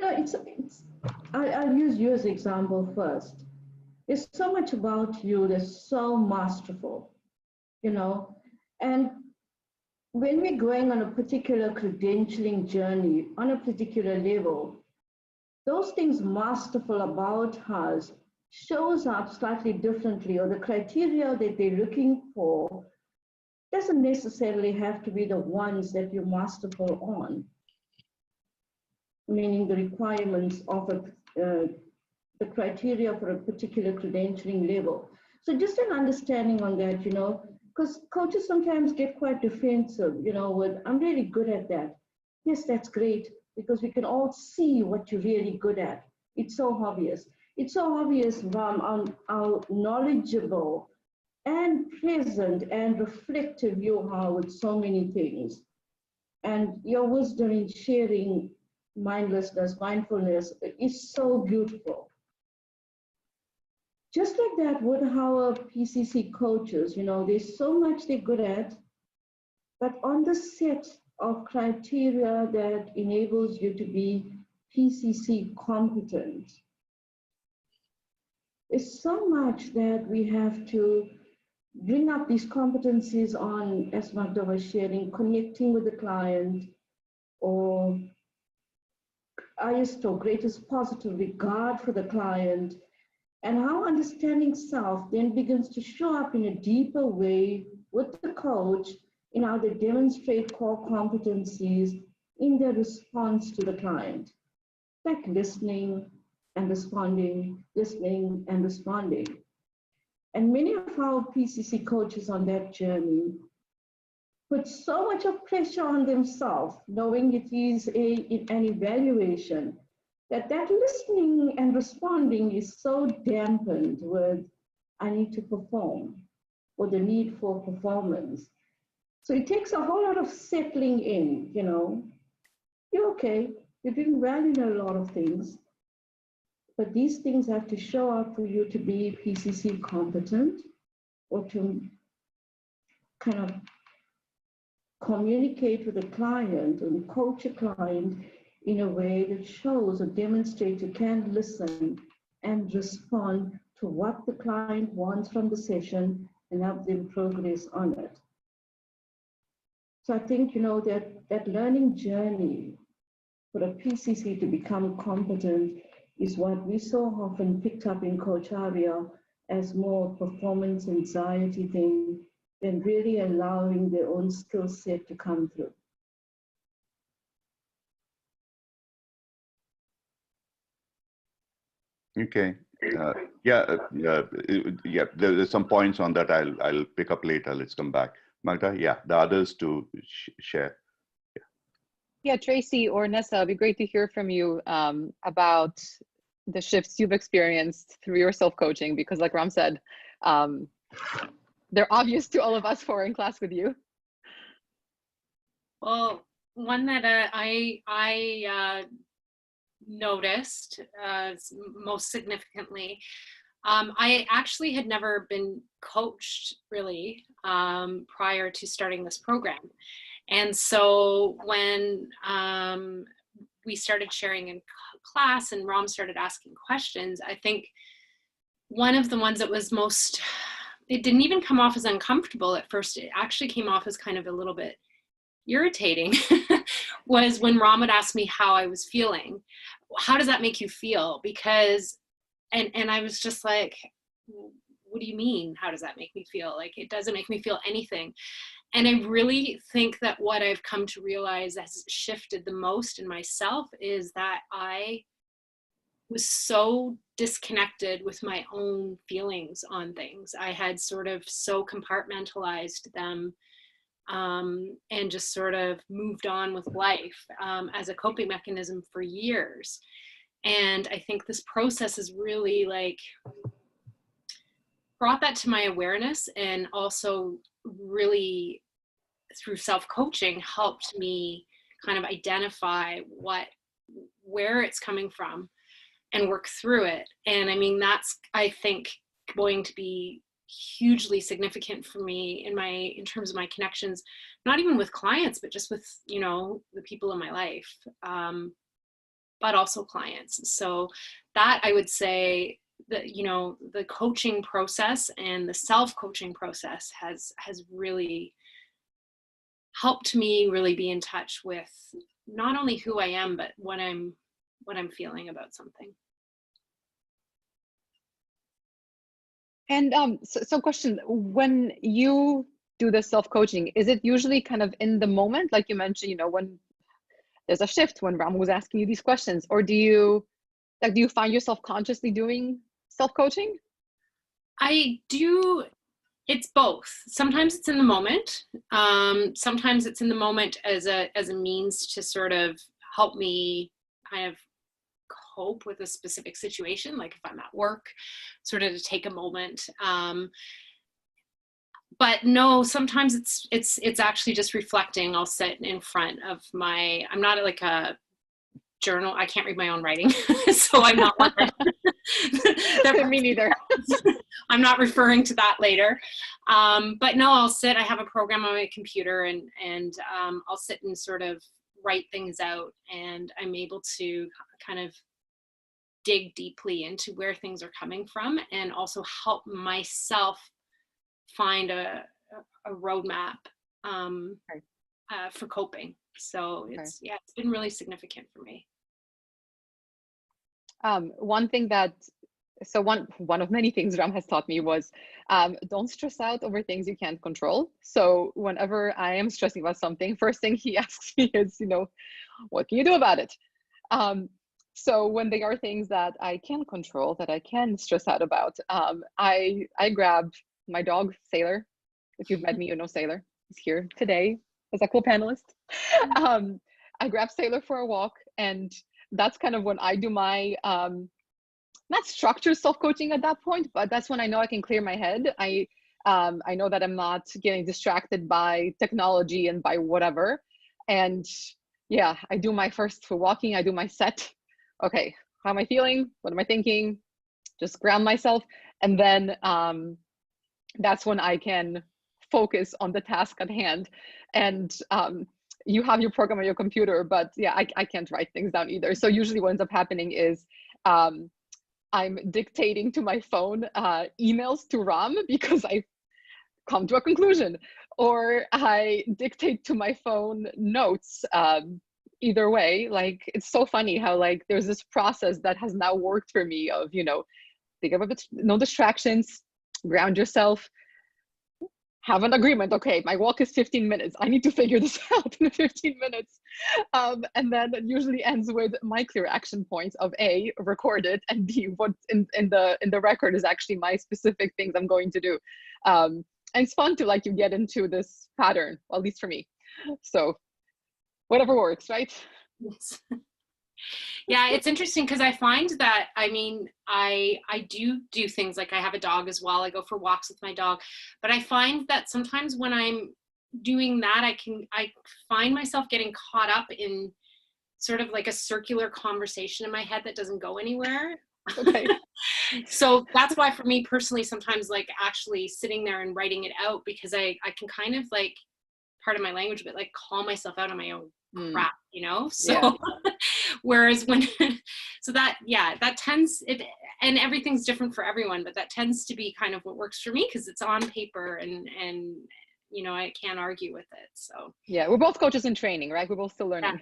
S7: I'll use you as an example first. There's so much about you that's so masterful, you know, and when we're going on a particular credentialing journey on a particular level, those things masterful about us shows up slightly differently, or the criteria that they're looking for doesn't necessarily have to be the ones that you're masterful on, meaning the requirements of the criteria for a particular credentialing level. So just an understanding on that, you know, because coaches sometimes get quite defensive, you know, with, I'm really good at that. Yes, that's great, because we can all see what you're really good at. It's so obvious. It's so obvious from how knowledgeable and present and reflective you are with so many things. And your wisdom in sharing mindlessness, mindfulness is so beautiful. Just like that with our PCC coaches, you know, there's so much they're good at, but on the set of criteria that enables you to be PCC competent, there's so much that we have to bring up these competencies on, as Magda was sharing, connecting with the client, or highest or greatest positive regard for the client, and how understanding self then begins to show up in a deeper way with the coach in how they demonstrate core competencies in their response to the client, like listening, and responding, listening and responding. And many of our PCC coaches on that journey put so much of pressure on themselves, knowing it is an evaluation, that listening and responding is so dampened with, I need to perform, or the need for performance. So it takes a whole lot of settling in, you're okay, you're doing well in a lot of things, but these things have to show up for you to be PCC competent, or to kind of communicate with a client and coach a client in a way that shows or demonstrates you can listen and respond to what the client wants from the session and help them progress on it. So I think, that learning journey for a PCC to become competent is what we so often picked up in Coacharya as more performance anxiety thing than really allowing their own skill set to come through.
S6: Okay. There's some points on that I'll pick up later. Let's come back. Magda, the others to share.
S1: Yeah, Tracy or Nessa, it'd be great to hear from you about the shifts you've experienced through your self-coaching, because like Ram said, they're obvious to all of us who are in class with you.
S4: Well, one that I noticed most significantly, I actually had never been coached really prior to starting this program. And so when we started sharing in class and Ram started asking questions, I think one of the ones that was most, it didn't even come off as uncomfortable at first. It actually came off as kind of a little bit irritating was when Ram would ask me how I was feeling. How does that make you feel? Because, and I was just like, what do you mean? How does that make me feel? Like, it doesn't make me feel anything. And I really think that what I've come to realize has shifted the most in myself is that I was so disconnected with my own feelings on things. I had sort of so compartmentalized them and just sort of moved on with life as a coping mechanism for years. And I think this process has really like brought that to my awareness, and also really through self-coaching helped me kind of identify where it's coming from and work through it. And I mean, that's, I think, going to be hugely significant for me in terms of my connections, not even with clients, but just with, the people in my life, but also clients. So that, I would say that, the coaching process and the self-coaching process has really helped me really be in touch with not only who I am, but what I'm feeling about something.
S1: And so question, when you do the self-coaching, is it usually kind of in the moment, like you mentioned, when there's a shift, when Ram was asking you these questions, or do you find yourself consciously doing self-coaching? I do. It's both. Sometimes it's in the moment. Sometimes it's in the moment as a means to sort of help me kind of cope with a specific situation, like if I'm at work, sort of to take a moment. But no, sometimes it's actually just reflecting. I'll sit in front of I'm not like a journal. I can't read my own writing, so I'm not one. Me neither. I'm not referring to that later. But no, I'll sit. I have a program on my computer, and I'll sit and sort of write things out, and I'm able to kind of dig deeply into where things are coming from, and also help myself find a roadmap for coping. So it's been really significant for me. One of many things Ram has taught me was don't stress out over things you can't control. So whenever I am stressing about something, first thing he asks me is, what can you do about it? So when there are things that I can control, that I can stress out about, I grab my dog, Sailor. If you've met me, you know Sailor. He's here today as a co-panelist. I grab Sailor for a walk, and that's kind of when I do my, not structured self-coaching at that point, but that's when I know I can clear my head. I know that I'm not getting distracted by technology and by whatever. And yeah, I do my first for walking, I do my set. Okay, how am I feeling? What am I thinking? Just ground myself. And then that's when I can focus on the task at hand. And you have your program on your computer, but yeah, I can't write things down either. So usually what ends up happening is I'm dictating to my phone emails to Ram because I come to a conclusion, or I dictate to my phone notes. Either way, like, it's so funny how like there's this process that has now worked for me of, you know, think of it, no distractions, ground yourself, have an agreement. Okay, my walk is 15 minutes. I need to figure this out in 15 minutes. And then it usually ends with my clear action points of A, record it, and B, what in the record is actually my specific things I'm going to do. And it's fun to like, you get into this pattern, well, at least for me. So whatever works, right?
S4: Yes. Yeah, it's interesting because I find that, I mean, I do things like I have a dog as well. I go for walks with my dog, but I find that sometimes when I'm doing that, I find myself getting caught up in sort of like a circular conversation in my head that doesn't go anywhere.
S1: Okay.
S4: So that's why for me personally, sometimes like actually sitting there and writing it out, because I can kind of like, part of my language, but like call myself out on my own crap, you know? So yeah. Whereas when, so that, yeah, that tends, it, and everything's different for everyone, but that tends to be kind of what works for me because it's on paper and, you know, I can't argue with it. So
S1: yeah, we're both coaches in training, right? We're both still learning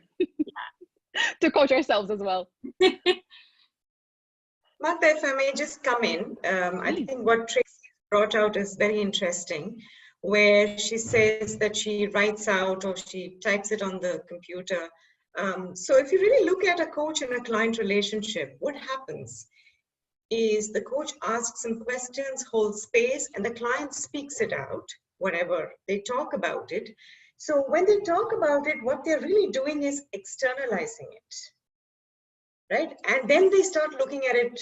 S1: to coach ourselves as well.
S2: Martha, if I may just come in, I think what Tracy brought out is very interesting, where she says that she writes out or she types it on the computer. So if you really look at a coach and a client relationship, what happens is the coach asks some questions, holds space, and the client speaks it out, whatever they talk about it. So when they talk about it, what they're really doing is externalizing it, right? And then they start looking at it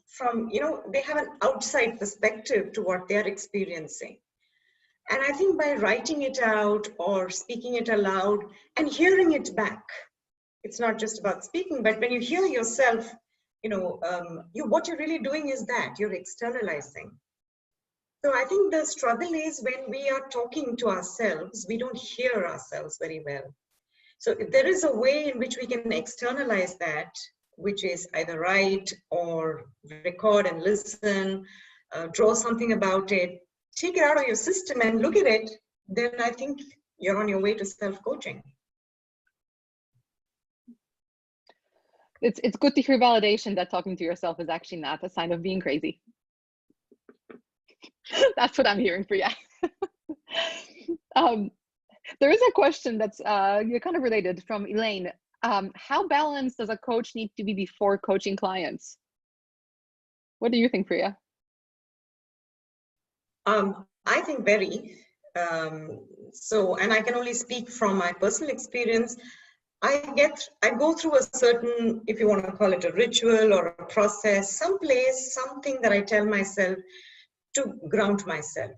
S2: from, you know, they have an outside perspective to what they're experiencing. And I think by writing it out or speaking it aloud and hearing it back, it's not just about speaking, but when you hear yourself, you know, what you're really doing is that you're externalizing. So I think the struggle is when we are talking to ourselves, we don't hear ourselves very well. So if there is a way in which we can externalize that, which is either write or record and listen, draw something about it, take it out of your system and look at it, then I think you're on your way to self-coaching.
S1: It's good to hear validation that talking to yourself is actually not a sign of being crazy. That's what I'm hearing for you. There is a question that's kind of related from Elaine. How balanced does a coach need to be before coaching clients? What do you think, Priya?
S2: I think very. And I can only speak from my personal experience. I go through a certain, if you want to call it a ritual or a process, someplace, something that I tell myself to ground myself,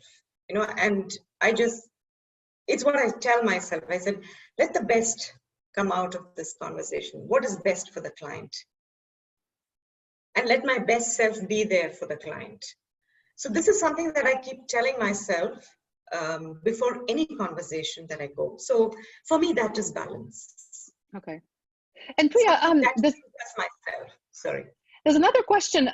S2: you know, and it's what I tell myself. I said, let the best come out of this conversation. What is best for the client? And let my best self be there for the client. So this is something that I keep telling myself before any conversation that I go. So for me, that is balance.
S1: Okay. And Priya,
S2: that's myself. Sorry.
S1: There's another question,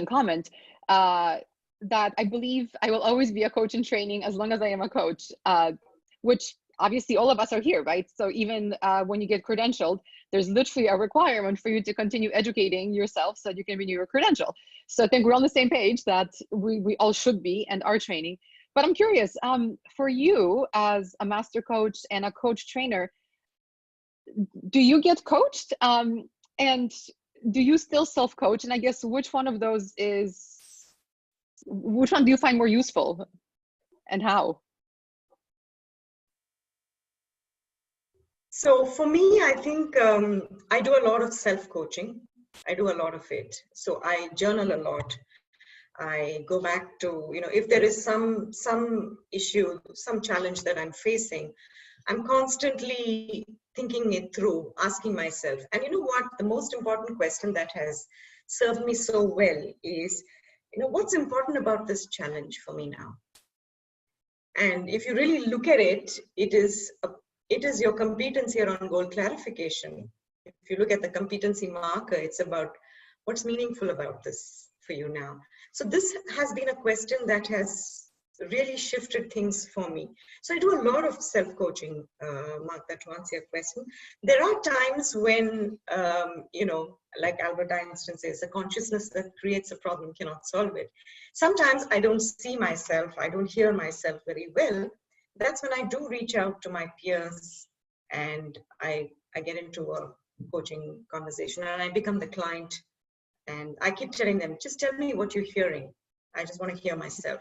S1: comment, that I believe I will always be a coach in training as long as I am a coach, which obviously all of us are here, right? So even when you get credentialed, there's literally a requirement for you to continue educating yourself so that you can renew your credential. So I think we're on the same page that we all should be and are training. But I'm curious, for you as a master coach and a coach trainer, do you get coached? And do you still self-coach? And I guess which one do you find more useful and how?
S2: So for me, I think I do a lot of self-coaching. I do a lot of it. So I journal a lot. I go back to, if there is some issue, some challenge that I'm facing, I'm constantly thinking it through, asking myself. And you know what? The most important question that has served me so well is, what's important about this challenge for me now? And if you really look at it, it is your competency around goal clarification. If you look at the competency marker, it's about what's meaningful about this for you now. So this has been a question that has really shifted things for me. So I do a lot of self-coaching, Mark, that to answer your question. There are times when, like Albert Einstein says, a consciousness that creates a problem cannot solve it. Sometimes I don't see myself, I don't hear myself very well. That's when I do reach out to my peers and I get into a coaching conversation and I become the client. And I keep telling them, just tell me what you're hearing. I just want to hear myself.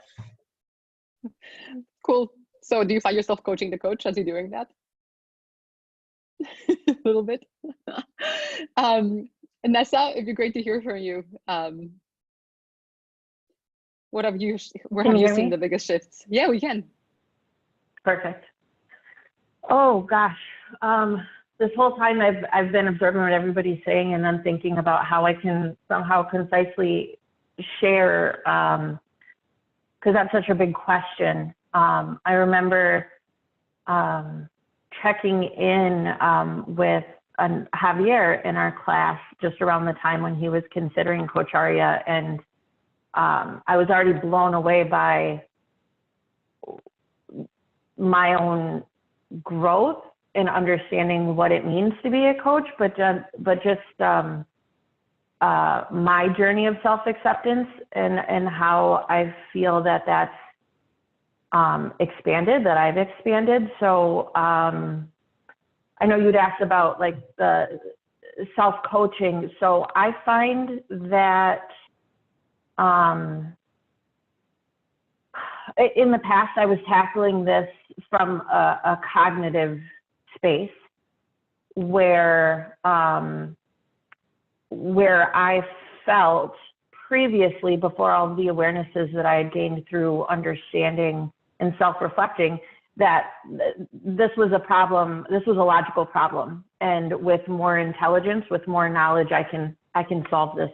S1: Cool. So do you find yourself coaching the coach as you're doing that? A little bit. Nessa, it'd be great to hear from you. Where have you seen the biggest shifts? Yeah, we can.
S5: Perfect. Oh gosh. This whole time I've been observing what everybody's saying and then thinking about how I can somehow concisely share, because that's such a big question. I remember checking in with Javier in our class just around the time when he was considering Coacharya, and I was already blown away by my own growth in understanding what it means to be a coach, but just my journey of self-acceptance and how I feel that that's expanded, that I've expanded. So I know you'd asked about like the self-coaching. So I find that in the past I was tackling this from a cognitive space where I felt previously, before all the awarenesses that I had gained through understanding and self-reflecting, that this was a problem, this was a logical problem. And with more intelligence, with more knowledge, I can solve this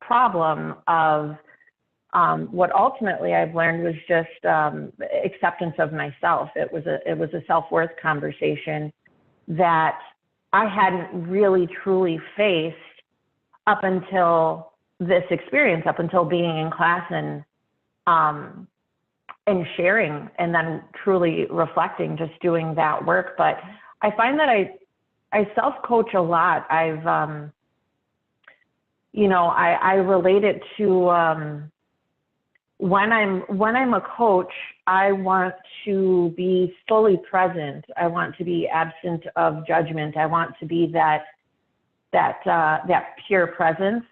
S5: problem of what ultimately I've learned was just acceptance of myself. It was a self-worth conversation that I hadn't really truly faced up until this experience, up until being in class and sharing, and then truly reflecting, just doing that work. But I find that I self-coach a lot. I've I relate it to when I'm a coach, I want to be fully present. I want to be absent of judgment. I want to be that pure presence.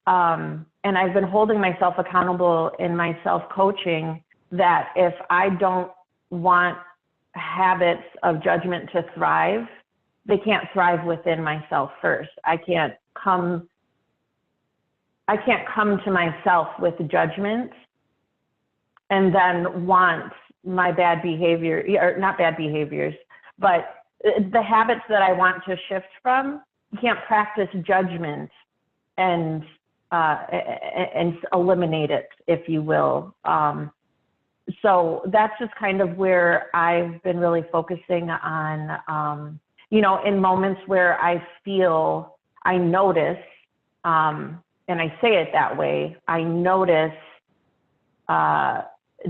S5: And I've been holding myself accountable in my self-coaching that if I don't want habits of judgment to thrive, they can't thrive within myself first. I can't come to myself with judgment and then want my bad behavior, or not bad behaviors, but the habits that I want to shift from. You can't practice judgment and eliminate it, if you will. So that's just kind of where I've been really focusing on, in moments where I notice, and I say it that way, I notice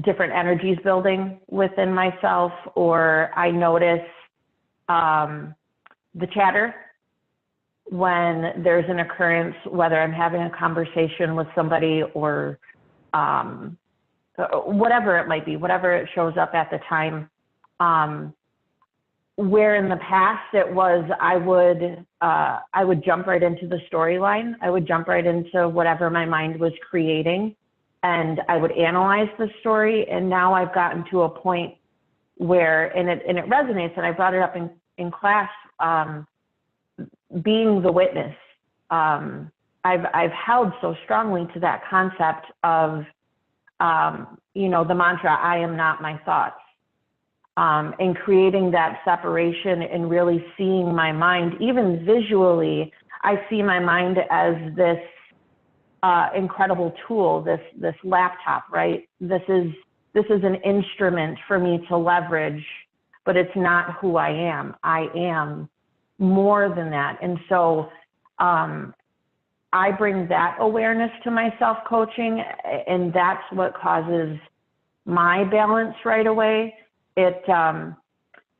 S5: different energies building within myself, or I notice the chatter when there's an occurrence, whether I'm having a conversation with somebody or whatever it might be, whatever it shows up at the time. where in the past it was I would jump right into the storyline. I would jump right into whatever my mind was creating, and I would analyze the story. And now I've gotten to a point where, and it resonates, and I brought it up in class, being the witness. I've held so strongly to that concept of, the mantra, I am not my thoughts. And creating that separation and really seeing my mind, even visually, I see my mind as this incredible tool, this laptop, right? This is an instrument for me to leverage, but it's not who I am. I am more than that. And so I bring that awareness to my self-coaching, and that's what causes my balance right away.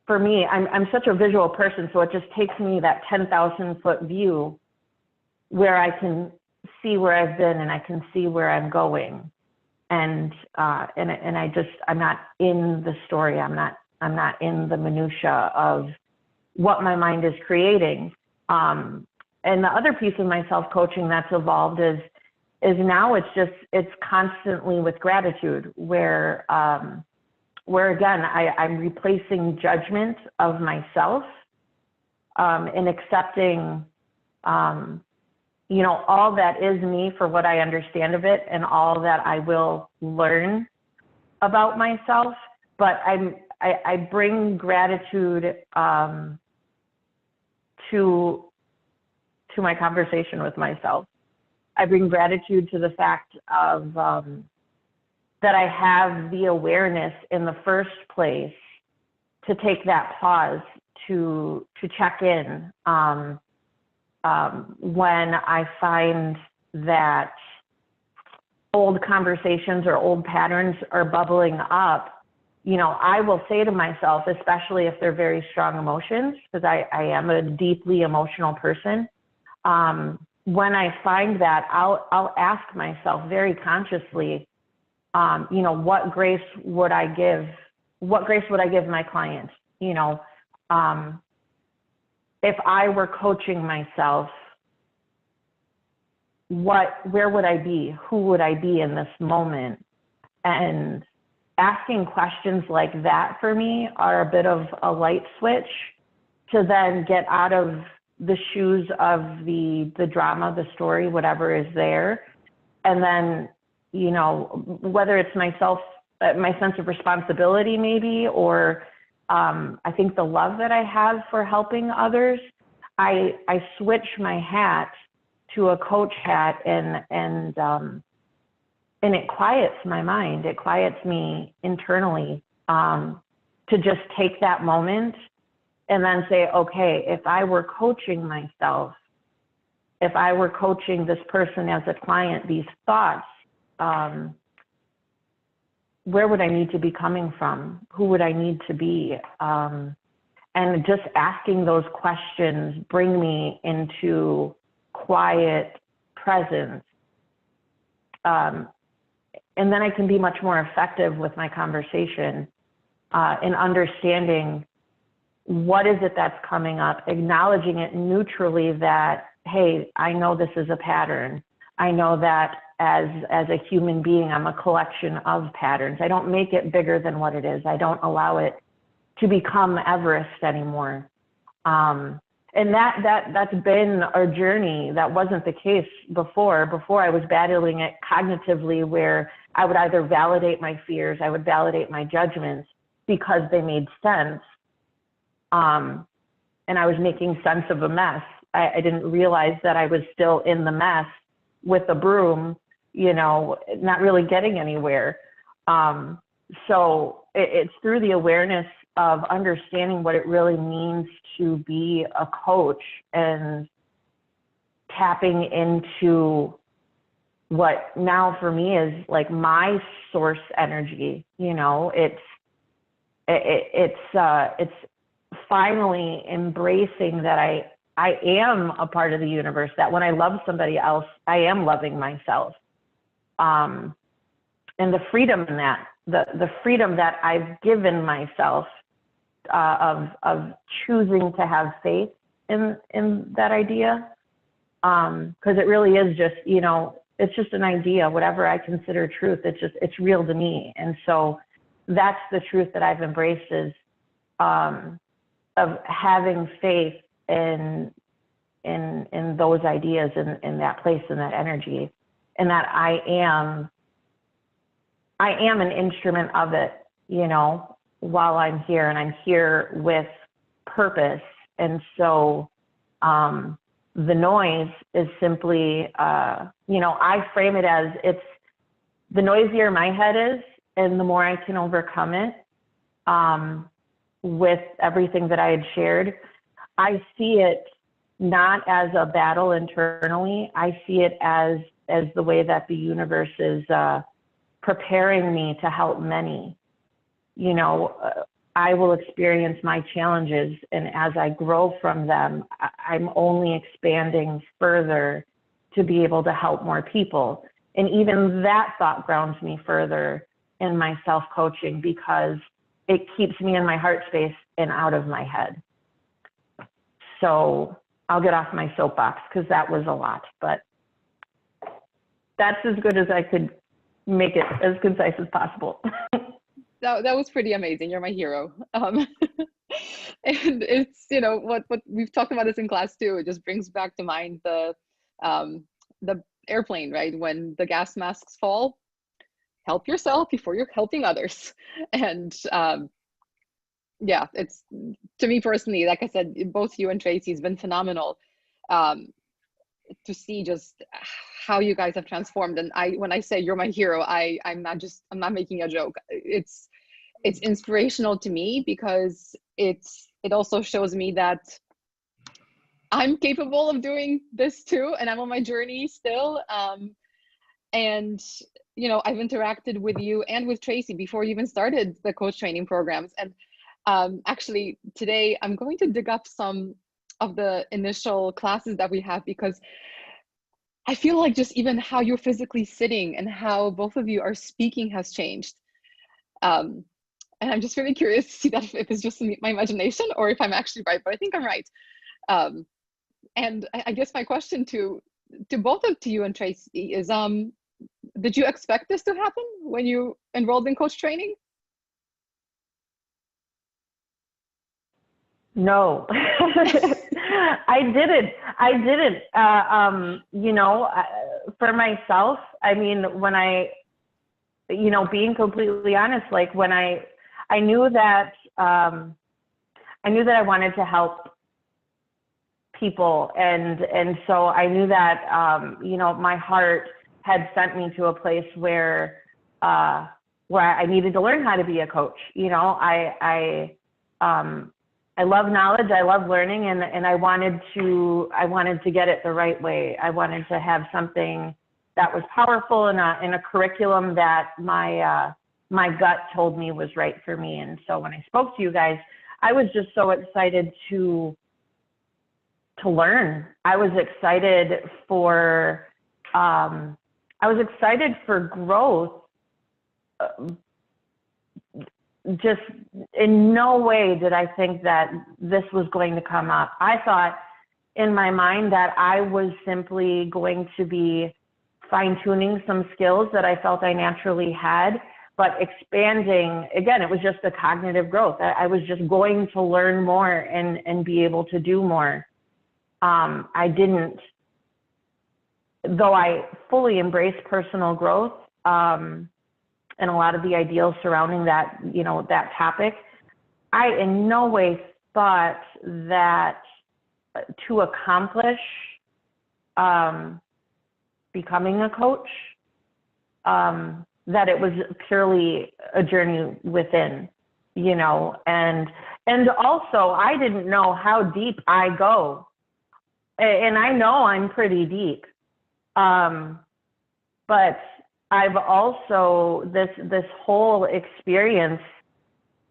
S5: For me, I'm such a visual person, so it just takes me that 10,000-foot view where I can see where I've been and I can see where I'm going, and I'm not in the story. I'm not in the minutia of what my mind is creating. And the other piece of my self-coaching that's evolved is now it's constantly with gratitude, where again, I'm replacing judgment of myself, and accepting, all that is me for what I understand of it, and all that I will learn about myself. But I bring gratitude to my conversation with myself. I bring gratitude to the fact of that I have the awareness in the first place to take that pause to check in when I find that old conversations or old patterns are bubbling up. I will say to myself, especially if they're very strong emotions, because I am a deeply emotional person. When I find that, I'll ask myself very consciously, what grace would I give? What grace would I give my client? If I were coaching myself, where would I be? Who would I be in this moment? And asking questions like that for me are a bit of a light switch to then get out of the shoes of the drama, the story, whatever is there. And then, whether it's myself, my sense of responsibility maybe, or I think the love that I have for helping others, I switch my hat to a coach hat, and it quiets my mind. It quiets me internally, to just take that moment and then say, okay, if I were coaching myself, if I were coaching this person as a client, these thoughts, where would I need to be coming from? Who would I need to be? And just asking those questions bring me into quiet presence. And then I can be much more effective with my conversation, in understanding what is it that's coming up, acknowledging it neutrally that, hey, I know this is a pattern. I know that as a human being, I'm a collection of patterns. I don't make it bigger than what it is. I don't allow it to become Everest anymore. And that's been a journey. That wasn't the case before. Before I was battling it cognitively, where I would either validate my fears, I would validate my judgments because they made sense. And I was making sense of a mess. I didn't realize that I was still in the mess with a broom, not really getting anywhere. So it's through the awareness of understanding what it really means to be a coach and tapping into what now for me is like my source energy. It's finally embracing that I am a part of the universe, that when I love somebody else, I am loving myself. And the freedom in that, the freedom that I've given myself of choosing to have faith in that idea, because it really is just, you know, it's just an idea. Whatever I consider truth, it's real to me. And so that's the truth that I've embraced, is of having faith in those ideas, in that place, in that energy, and that I am an instrument of it, you know, while I'm here, and I'm here with purpose. And so the noise is simply, you know, I frame it as, it's the noisier my head is, and the more I can overcome it with everything that I had shared. I see it not as a battle internally. I see it as the way that the universe is preparing me to help many. You know, I will experience my challenges, and as I grow from them, I'm only expanding further to be able to help more people. And even that thought grounds me further in my self-coaching, because it keeps me in my heart space and out of my head. So I'll get off my soapbox, because that was a lot, but that's as good as I could make it, as concise as possible.
S1: That was pretty amazing. You're my hero. And it's, you know, what we've talked about this in class too. It just brings back to mind the airplane, right? When the gas masks fall, help yourself before you're helping others. And yeah, it's, to me personally, like I said, both you and Tracy's been phenomenal to see just how you guys have transformed. And when I say you're my hero, I'm not making a joke. It's inspirational to me, because it also shows me that I'm capable of doing this too, and I'm on my journey still. And you know, I've interacted with you and with Tracy before you even started the coach training programs. And actually today I'm going to dig up some of the initial classes that we have, because I feel like just even how you're physically sitting and how both of you are speaking has changed. And I'm just really curious to see that if it's just my imagination or if I'm actually right, but I think I'm right. And I guess my question to both of you and Tracy is, did you expect this to happen when you enrolled in coach training?
S5: No, I didn't. You know, for myself, I mean, when you know, being completely honest, like when I knew that I wanted to help people, and so I knew that you know, my heart had sent me to a place where I needed to learn how to be a coach. You know, I love knowledge, I love learning, and I wanted to get it the right way. I wanted to have something that was powerful in a curriculum that my gut told me was right for me. And so when I spoke to you guys, I was just so excited to learn. I was excited for growth. Just in no way did I think that this was going to come up. I thought in my mind that I was simply going to be fine-tuning some skills that I felt I naturally had, but expanding, again, it was just a cognitive growth. I was just going to learn more and be able to do more. I didn't, though I fully embrace personal growth, and a lot of the ideals surrounding that, you know, that topic, I in no way thought that to accomplish becoming a coach, that it was purely a journey within, you know, and also I didn't know how deep I go, and I know I'm pretty deep, but I've also, this whole experience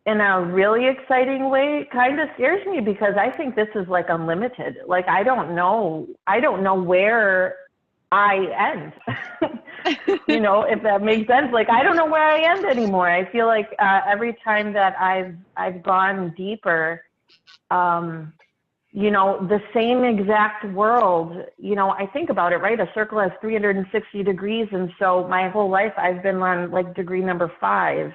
S5: in a really exciting way kind of scares me, because I think this is like unlimited. Like, I don't know where I end. You know, if that makes sense. Like, I don't know where I end anymore. I feel like every time that I've gone deeper, you know, the same exact world, you know, I think about it, right? A circle has 360 degrees. And so my whole life I've been on like degree number 5.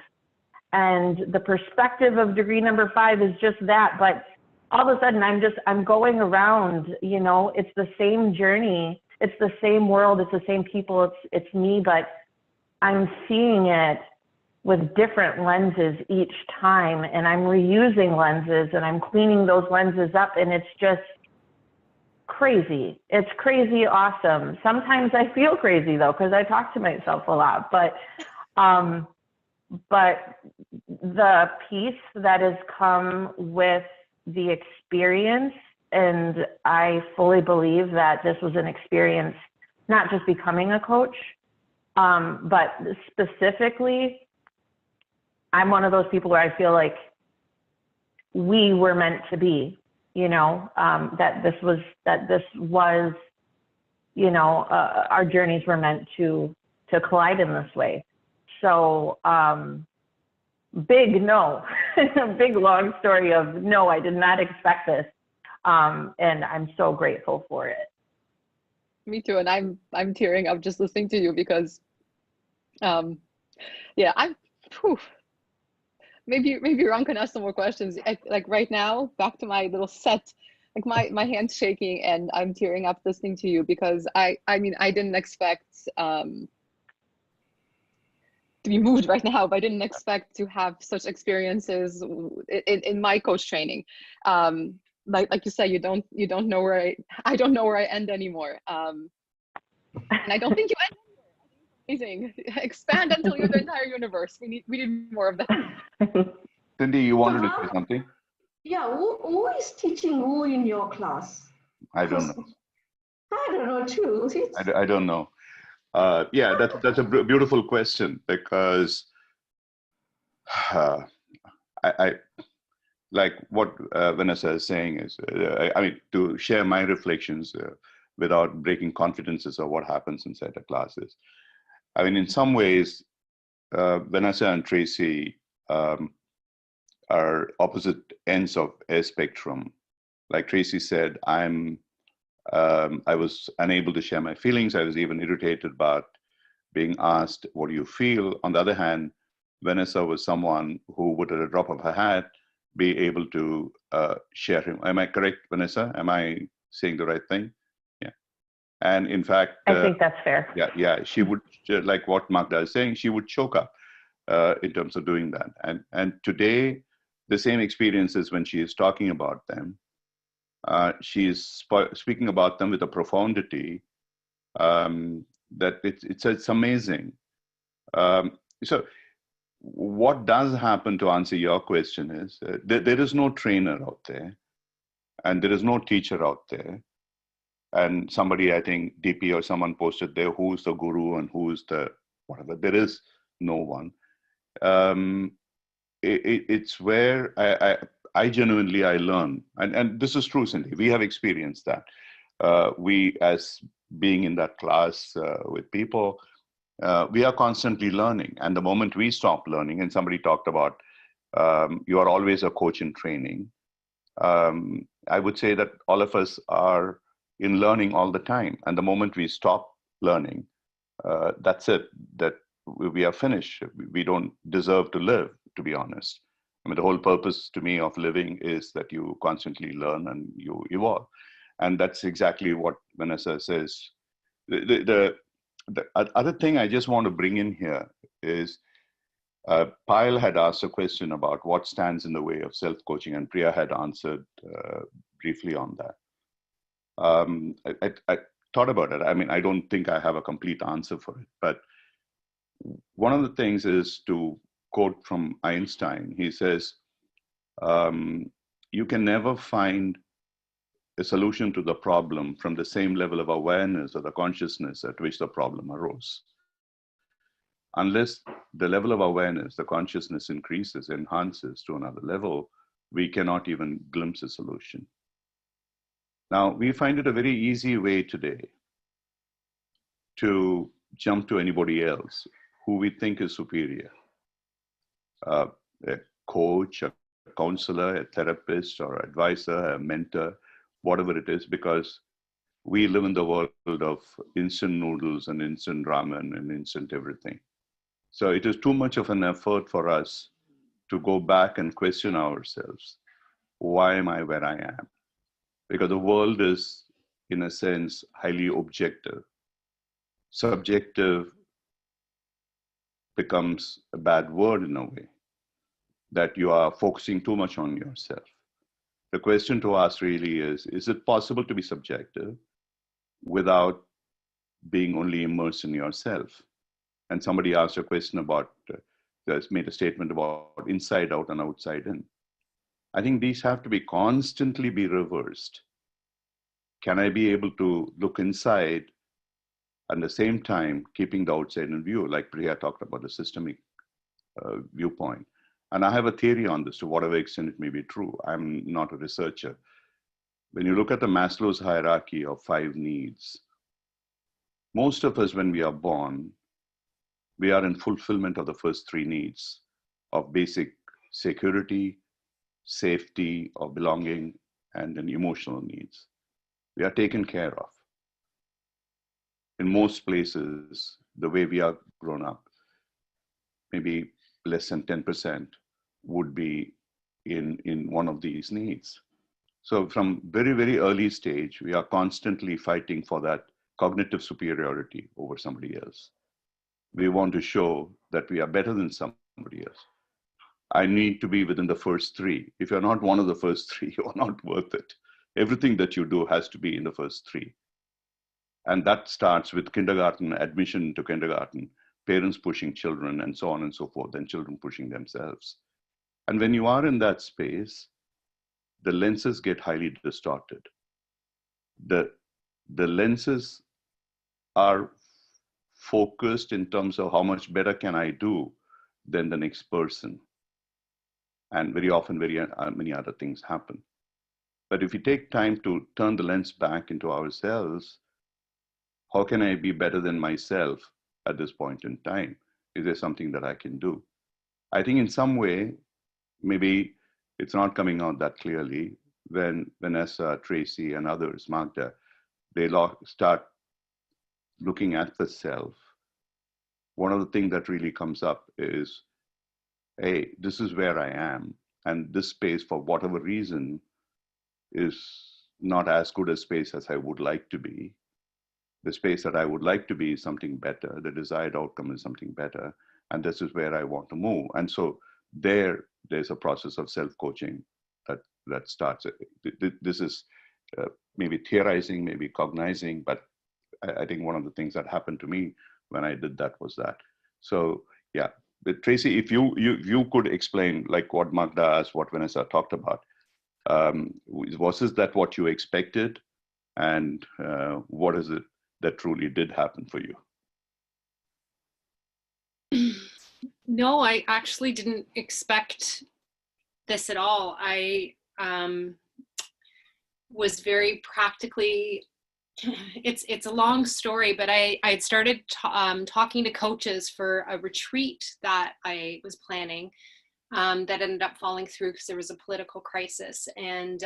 S5: And the perspective of degree number 5 is just that. But all of a sudden I'm going around, you know, it's the same journey. It's the same world. It's the same people. It's me, but I'm seeing it with different lenses each time, and I'm reusing lenses and I'm cleaning those lenses up, and it's just crazy. It's crazy awesome. Sometimes I feel crazy though, because I talk to myself a lot, but the peace that has come with the experience, and I fully believe that this was an experience, not just becoming a coach, but specifically, I'm one of those people where I feel like we were meant to be, you know, that this was, you know, our journeys were meant to collide in this way. So, big no, big long story of no, I did not expect this. And I'm so grateful for it.
S1: Me too. And I'm tearing up just listening to you because, yeah, whew, maybe Ron can ask some more questions. Like right now, back to my little set, like my hand's shaking and I'm tearing up listening to you because I mean, I didn't expect to be moved right now, but I didn't expect to have such experiences in my coach training. Like you said, you don't know where I don't know where I end anymore. And I don't think you end. Amazing. Expand until you're the entire universe. We need more of that.
S6: Cindy, you wanted to say something?
S7: Yeah, who is teaching who in your class?
S6: I don't know.
S7: I don't know too.
S6: I don't know. Yeah, that's a beautiful question because I like what Vanessa is saying is, I mean, to share my reflections without breaking confidences of what happens inside the classes. I mean, in some ways, Vanessa and Tracy are opposite ends of a spectrum. Like Tracy said, I was unable to share my feelings. I was even irritated about being asked, what do you feel? On the other hand, Vanessa was someone who would, at a drop of her hat, be able to share him. Am I correct, Vanessa? Am I saying the right thing? Yeah. And in fact,
S5: I think that's fair.
S6: Yeah, she would, like what Magda is saying, she would choke up in terms of doing that. And today, the same experiences when she is talking about them, she is speaking about them with a profundity that it's amazing. So what does happen, to answer your question, is there is no trainer out there and there is no teacher out there. And somebody, I think DP or someone posted there, who's the guru and who's the whatever. There is no one. It's where I genuinely learn. And this is true, Cindy. We have experienced that. We, as being in that class with people, we are constantly learning. And the moment we stop learning, and somebody talked about, you are always a coach in training. I would say that all of us are in learning all the time. And the moment we stop learning, that's it, that we are finished. We don't deserve to live, to be honest. I mean, the whole purpose to me of living is that you constantly learn and you evolve. And that's exactly what Vanessa says. The other thing I just want to bring in here is, Payal had asked a question about what stands in the way of self-coaching, and Priya had answered briefly on that. I thought about it. I mean, I don't think I have a complete answer for it, but one of the things is, to quote from Einstein, he says, you can never find a solution to the problem from the same level of awareness or the consciousness at which the problem arose. Unless the level of awareness, the consciousness increases, enhances to another level, we cannot even glimpse a solution. Now, we find it a very easy way today to jump to anybody else who we think is superior, a coach, a counselor, a therapist, or advisor, a mentor, whatever it is, because we live in the world of instant noodles and instant ramen and instant everything. So it is too much of an effort for us to go back and question ourselves. Why am I where I am? Because the world is, in a sense, highly objective. Subjective becomes a bad word in a way, that you are focusing too much on yourself. The question to ask really is it possible to be subjective without being only immersed in yourself? And somebody asked a question about, made a statement about inside out and outside in. I think these have to be constantly be reversed. Can I be able to look inside at the same time keeping the outside in view, like Priya talked about the systemic viewpoint. And I have a theory on this to whatever extent it may be true. I'm not a researcher. When you look at the Maslow's hierarchy of 5 needs, most of us, when we are born, we are in fulfillment of the first 3 needs of basic security, safety, or belonging, and then emotional needs. We are taken care of. In most places, the way we are grown up, maybe less than 10% would be in one of these needs. So from very, very early stage, we are constantly fighting for that cognitive superiority over somebody else. We want to show that we are better than somebody else. I need to be within the first 3. If you're not one of the first 3, you're not worth it. Everything that you do has to be in the first 3. And that starts with kindergarten, admission to kindergarten, parents pushing children, and so on and so forth, and children pushing themselves. And when you are in that space, the lenses get highly distorted. The lenses are focused in terms of how much better can I do than the next person. And very often, many other things happen. But if we take time to turn the lens back into ourselves, how can I be better than myself at this point in time? Is there something that I can do? I think in some way, maybe it's not coming out that clearly when Vanessa, Tracy, and others, Magda, they start looking at the self. One of the things that really comes up is, hey, this is where I am. And this space, for whatever reason, is not as good a space as I would like to be. The space that I would like to be is something better. The desired outcome is something better. And this is where I want to move. And so there's a process of self-coaching that starts. This is maybe theorizing, maybe cognizing, but I think one of the things that happened to me when I did that was that. So yeah, but Tracy, if you could explain like what Magda asked, what Vanessa talked about, was that what you expected? And what is it that truly did happen for you?
S4: No, I actually didn't expect this at all. I was very practically, it's a long story, but I had started talking to coaches for a retreat that I was planning that ended up falling through because there was a political crisis. And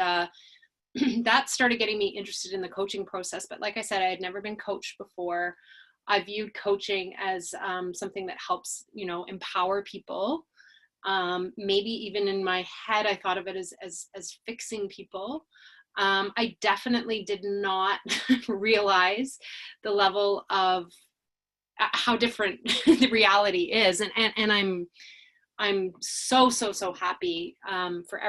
S4: that started getting me interested in the coaching process. But like I said, I had never been coached before. I viewed coaching as something that helps, empower people. Maybe even in my head, I thought of it as fixing people. I definitely did not realize the level of how different the reality is. And I'm so happy for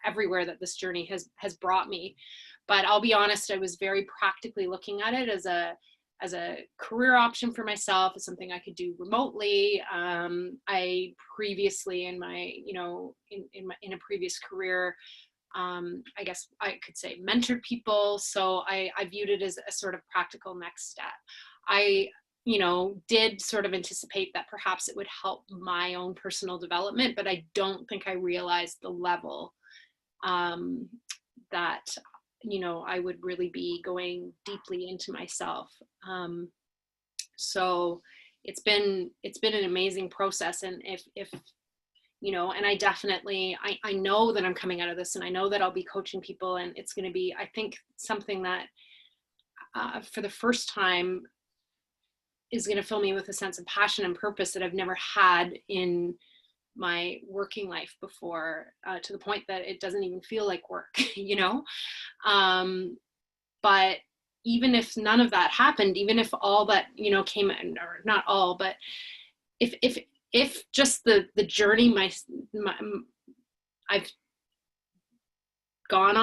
S4: everywhere that this journey has brought me. But I'll be honest, I was very practically looking at it as a career option for myself, as something I could do remotely. I previously in my, in a previous career, I guess I could say mentored people. So I viewed it as a sort of practical next step. I, did sort of anticipate that perhaps it would help my own personal development, but I don't think I realized the level that I would really be going deeply into myself. So it's been an amazing process. And if you know, and I definitely, I know that I'm coming out of this, and I know that I'll be coaching people, and it's going to be, I think, something that for the first time is going to fill me with a sense of passion and purpose that I've never had in my working life before, to the point that it doesn't even feel like work, you know? But even if none of that happened, even if all that, you know, came in, or not all, but if just the journey I've gone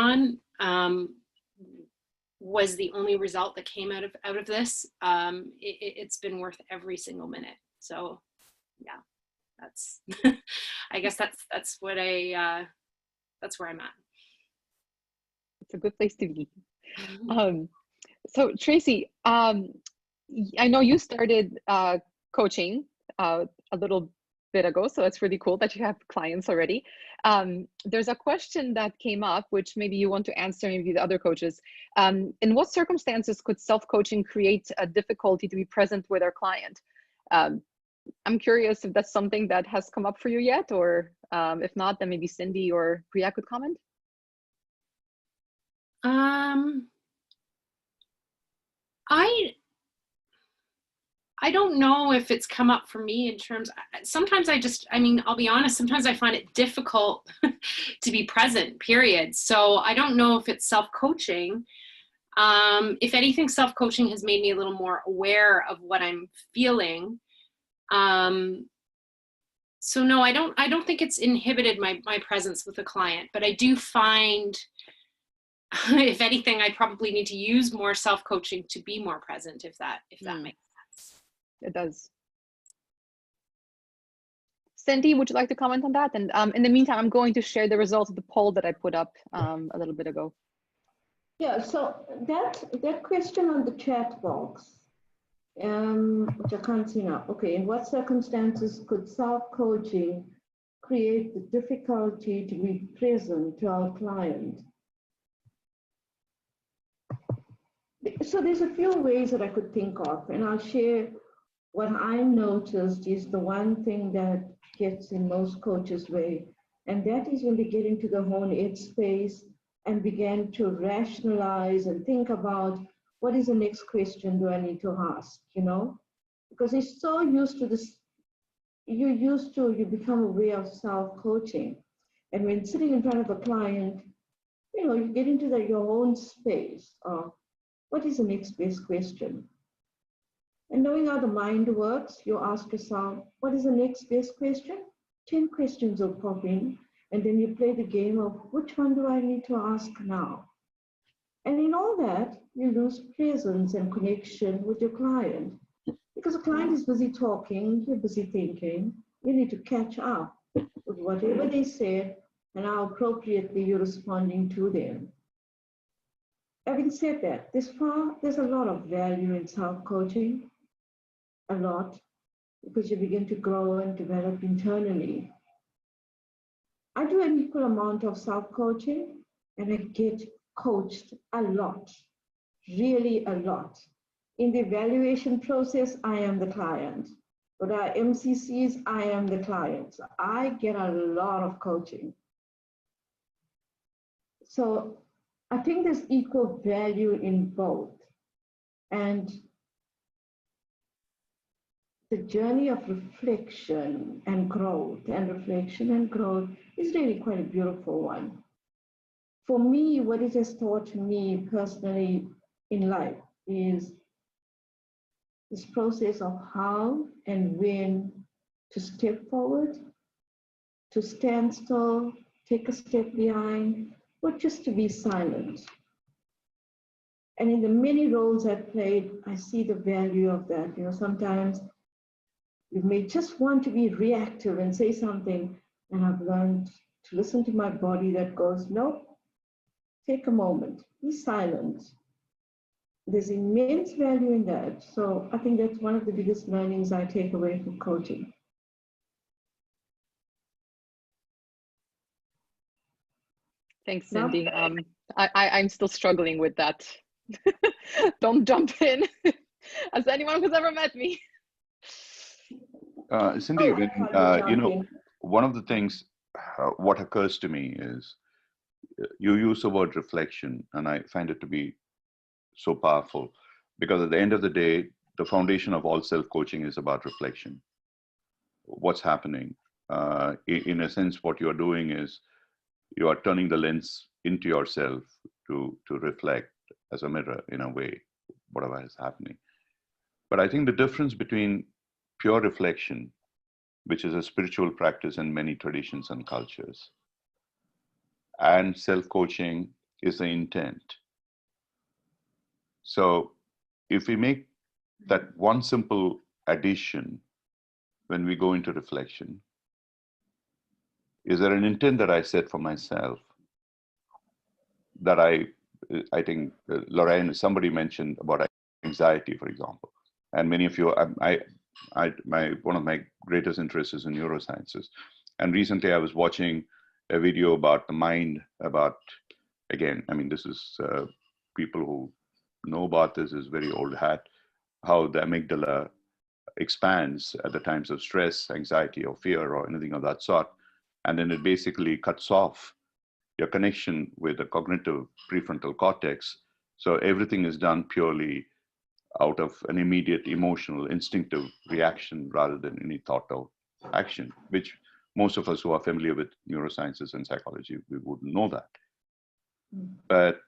S4: on was the only result that came out of this, it's been worth every single minute. So yeah, that's I guess that's what that's where I'm at.
S1: It's a good place to be. So Tracy, I know you started coaching a little bit ago, so it's really cool that you have clients already. There's a question that came up, which maybe you want to answer, maybe the other coaches. In what circumstances could self-coaching create a difficulty to be present with our client? I'm curious if that's something that has come up for you yet, or if not, then maybe Cindy or Priya could comment.
S4: I don't know if it's come up for me in terms, sometimes I mean, I'll be honest, sometimes I find it difficult to be present, period. So I don't know if it's self-coaching. If anything, self-coaching has made me a little more aware of what I'm feeling. So no, I don't think it's inhibited my presence with a client, but I do find, if anything, I probably need to use more self-coaching to be more present, if that makes sense.
S1: It does. Cindy, would you like to comment on that? And in the meantime, I'm going to share the results of the poll that I put up a little bit ago.
S7: Yeah, so that question on the chat box, which I can't see now. Okay, in what circumstances could self-coaching create the difficulty to be present to our client? So there's a few ways that I could think of, and I'll share what I noticed is the one thing that gets in most coaches' way, and that is when they get into the own head space and begin to rationalize and think about what is the next question do I need to ask, you know? Because they're so used to this, you become aware of self-coaching. And when sitting in front of a client, you know, you get into your own space of what is the next best question? And knowing how the mind works, you ask yourself, what is the next best question? 10 questions will pop in, and then you play the game of which one do I need to ask now? And in all that, you lose presence and connection with your client. Because the client is busy talking, you're busy thinking, you need to catch up with whatever they said and how appropriately you're responding to them. Having said that, there's a lot of value in self-coaching. A lot, because you begin to grow and develop internally. I do an equal amount of self-coaching, and I get coached a lot, really a lot. In the evaluation process, I am the client. With our MCCs, I am the client. So I get a lot of coaching. So I think there's equal value in both. And the journey of reflection and growth is really quite a beautiful one. For me, what it has taught me personally in life is this process of how and when to step forward, to stand still, take a step behind, or just to be silent. And in the many roles I've played, I see the value of that. You know, sometimes you may just want to be reactive and say something, and I've learned to listen to my body that goes, no, take a moment, be silent. There's immense value in that. So I think that's one of the biggest learnings I take away from coaching.
S1: Thanks, Cindy. No? I'm still struggling with that. Don't jump in. as anyone who's ever met me.
S6: Cindy,
S7: Oh,
S6: when,
S7: I thought
S6: you know,
S7: jumping.
S6: one of the things, what occurs to me is you use the word reflection, and I find it to be so powerful because at the end of the day, the foundation of all self-coaching is about reflection. What's happening? In a sense, what you're doing is you are turning the lens into yourself to reflect as a mirror in a way, whatever is happening. But I think the difference between pure reflection, which is a spiritual practice in many traditions and cultures, and self-coaching is the intent. So if we make that one simple addition when we go into reflection, is there an intent that I set for myself that I think Lorraine, somebody mentioned about anxiety, for example, and many of you, one of my greatest interests is in neurosciences, and recently I was watching a video about the mind, about, again, I mean, this is people who know about this is very old hat, how the amygdala expands at the times of stress, anxiety, or fear, or anything of that sort, and then it basically cuts off your connection with the cognitive prefrontal cortex. So everything is done purely out of an immediate emotional, instinctive reaction rather than any thought out action, which most of us who are familiar with neurosciences and psychology, we wouldn't know that. But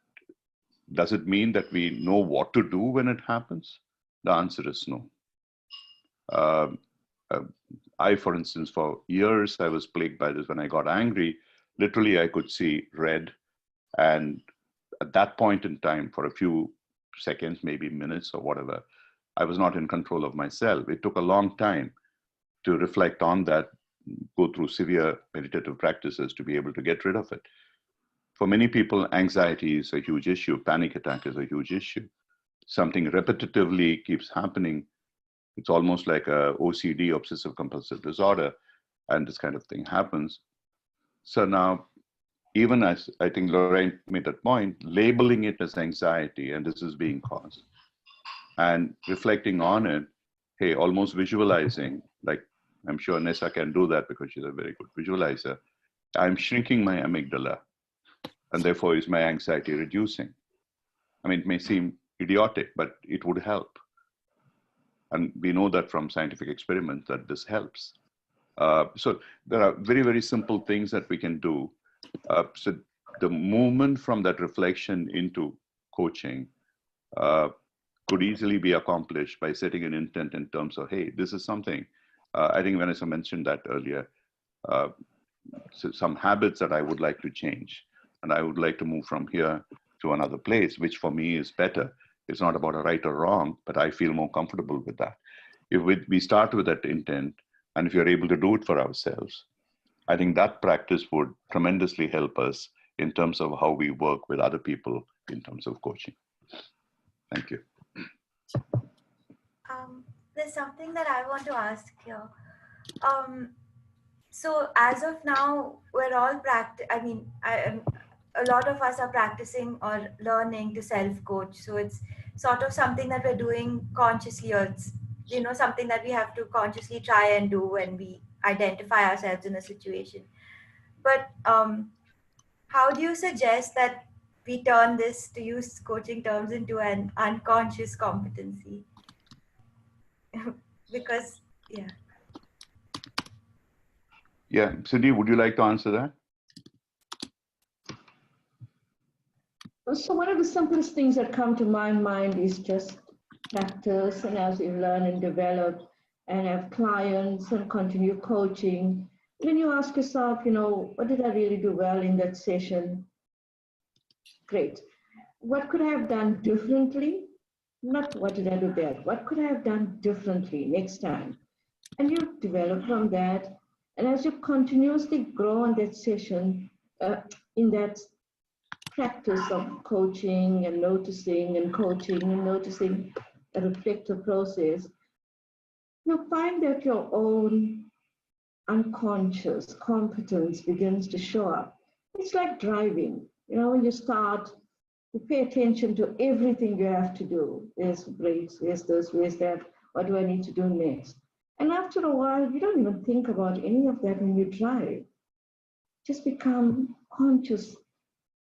S6: does it mean that we know what to do when it happens? The answer is no. I, for instance, for years, I was plagued by this. When I got angry, literally I could see red. And at that point in time, for a few seconds, maybe minutes or whatever, I was not in control of myself. It took a long time to reflect on that, go through severe meditative practices to be able to get rid of it. For many people, anxiety is a huge issue. Panic attack is a huge issue. Something repetitively keeps happening. It's almost like a OCD, obsessive compulsive disorder, and this kind of thing happens. So now, even as I think Lorraine made that point, labeling it as anxiety, and this is being caused, and reflecting on it, hey, almost visualizing, like I'm sure Nessa can do that because she's a very good visualizer. I'm shrinking my amygdala, and therefore is my anxiety reducing? I mean, it may seem idiotic, but it would help. And we know that from scientific experiments that this helps. So there are very, very simple things that we can do. So the movement from that reflection into coaching could easily be accomplished by setting an intent in terms of, hey, this is something. I think Vanessa mentioned that earlier. So some habits that I would like to change. And I would like to move from here to another place, which for me is better. It's not about a right or wrong, but I feel more comfortable with that. If we start with that intent, and if you're able to do it for ourselves, I think that practice would tremendously help us in terms of how we work with other people in terms of coaching. Thank you.
S3: There's something that I want to ask here. So as of now, we're all a lot of us are practicing or learning to self-coach. So it's sort of something that we're doing consciously, or it's, something that we have to consciously try and do when we identify ourselves in a situation. But how do you suggest that we turn this, to use coaching terms, into an unconscious competency? Because, yeah.
S6: Yeah, Cindy, would you like to answer that?
S7: So one of the simplest things that come to my mind is just practice, and as you learn and develop and have clients and continue coaching, then you ask yourself, what did I really do well in that session? Great. What could I have done differently? Not what did I do bad. What could I have done differently next time? And you develop from that. And as you continuously grow on that session, in that practice of coaching and noticing and coaching and noticing a reflective process, you'll find that your own unconscious competence begins to show up. It's like driving. When you start, You pay attention to everything you have to do. There's breaks, where's this, where's that, what do I need to do next? And after a while, you don't even think about any of that when you drive. Just become conscious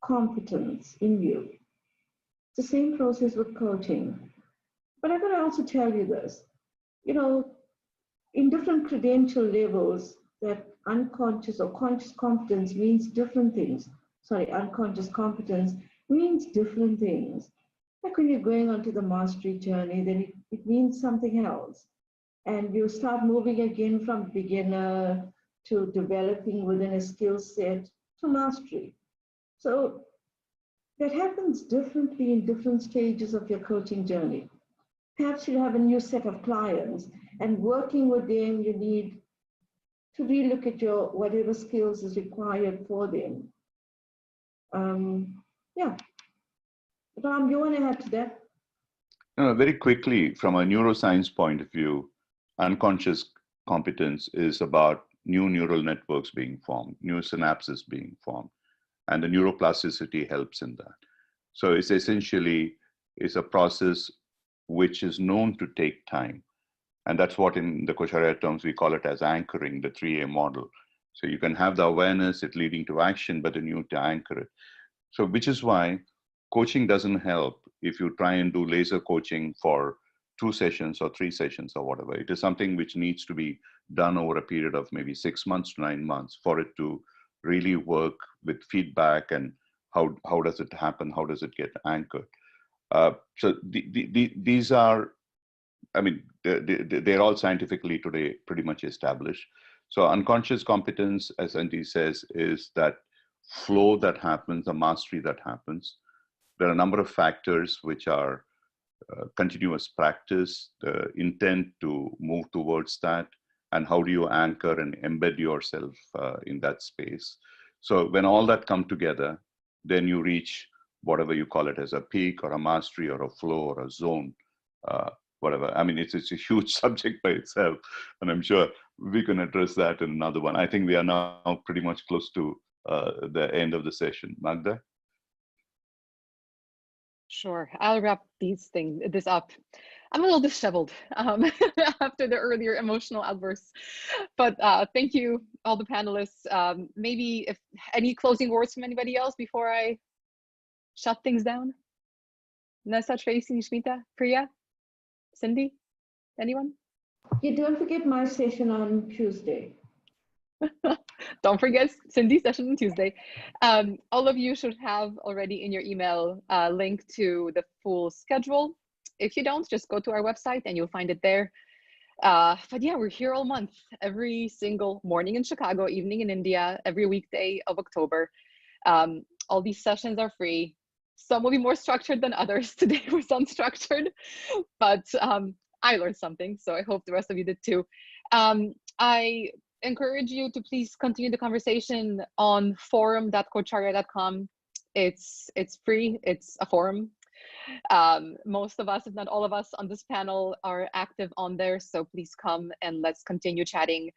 S7: competence in you. It's the same process with coaching. But I gotta also tell you this, you know, in different credential levels, that unconscious or conscious competence means different things. Sorry, unconscious competence means different things. Like when you're going onto the mastery journey, then it means something else. And you start moving again from beginner to developing within a skill set to mastery. So that happens differently in different stages of your coaching journey. Perhaps you have a new set of clients, and working with them, you need to relook at your whatever skills is required for them. Yeah. Ram, you want to add to that?
S6: No, very quickly, from a neuroscience point of view, unconscious competence is about new neural networks being formed, new synapses being formed, and the neuroplasticity helps in that. So it's essentially is a process which is known to take time. And that's what in the Coacharya terms, we call it as anchoring, the 3A model. So you can have the awareness, it leading to action, but then you need to anchor it. So which is why coaching doesn't help if you try and do laser coaching for 2 sessions or 3 sessions or whatever. It is something which needs to be done over a period of maybe 6 months to 9 months for it to really work with feedback and how does it happen? How does it get anchored? So these are, I mean, they're all scientifically today pretty much established. So unconscious competence, as Andy says, is that flow that happens, the mastery that happens. There are a number of factors which are continuous practice, the intent to move towards that, and how do you anchor and embed yourself in that space. So when all that come together, then you reach whatever you call it as a peak or a mastery or a flow or a zone, whatever. I mean, it's a huge subject by itself, and I'm sure we can address that in another one. I think we are now pretty much close to the end of the session. Magda?
S1: Sure, I'll wrap this up. I'm a little disheveled after the earlier emotional outbursts, but thank you, all the panelists. Maybe if any closing words from anybody else before I shut things down? Nessa, Tracy, Shmita, Priya, Cindy, anyone?
S7: Yeah, don't forget my session on Tuesday.
S1: Don't forget Cindy's session on Tuesday. All of you should have already in your email a link to the full schedule. If you don't, just go to our website and you'll find it there. But yeah, we're here all month, every single morning in Chicago, evening in India, every weekday of October. All these sessions are free. Some will be more structured than others. Today was unstructured, but I learned something, so I hope the rest of you did too. I encourage you to please continue the conversation on forum.coacharya.com. It's free, it's a forum. Most of us, if not all of us on this panel, are active on there, so please come and let's continue chatting.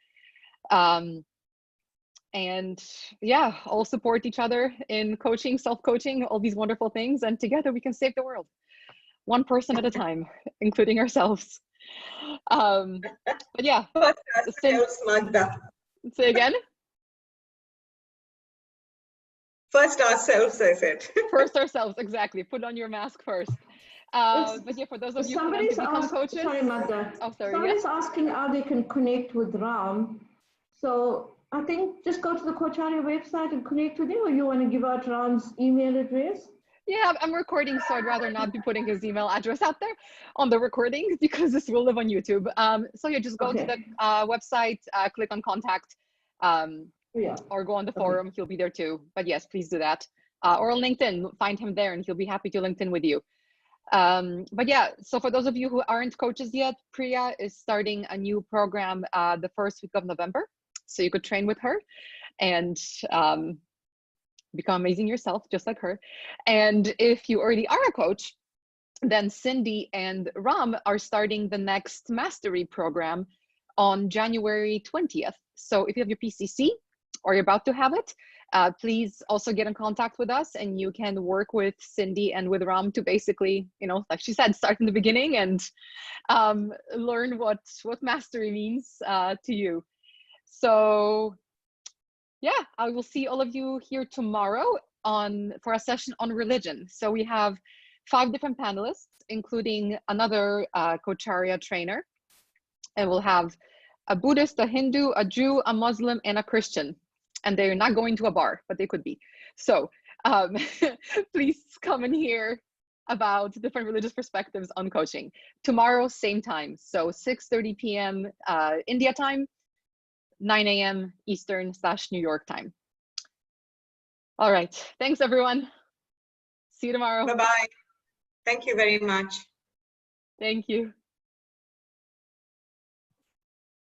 S1: And yeah, all support each other in coaching, self-coaching, all these wonderful things, and together we can save the world, one person at a time, including ourselves. But yeah,
S2: First ourselves, Magda.
S1: Say again?
S2: First ourselves, I said.
S1: First ourselves, exactly. Put on your mask first. But yeah, for those of you who want to become coaches.
S7: Sorry, Magda.
S1: Oh, sorry.
S7: Somebody's asking how they can connect with Ram. So I think just go to the Coacharya website and connect with him, or you want to give out Ram's email address?
S1: Yeah, I'm recording, so I'd rather not be putting his email address out there on the recording because this will live on YouTube. So yeah, just go to the website, click on contact, or go on the forum. He'll be there too. But yes, please do that. Or on LinkedIn, find him there and he'll be happy to LinkedIn with you. But yeah, so for those of you who aren't coaches yet, Priya is starting a new program the first week of November. So you could train with her and become amazing yourself, just like her. And if you already are a coach, then Cindy and Ram are starting the next mastery program on January 20th. So if you have your PCC or you're about to have it, please also get in contact with us, and you can work with Cindy and with Ram to basically, you know, like she said, start in the beginning and learn what mastery means to you. So yeah, I will see all of you here tomorrow for a session on religion. So we have 5 different panelists, including another Coacharya trainer, and we'll have a Buddhist, a Hindu, a Jew, a Muslim, and a Christian. And they're not going to a bar, but they could be. So please come and hear about different religious perspectives on coaching. Tomorrow, same time. So 6:30 p.m. India time, 9 a.m. Eastern / New York time. All right. Thanks, everyone. See you tomorrow.
S2: Bye-bye. Thank you very much.
S1: Thank you.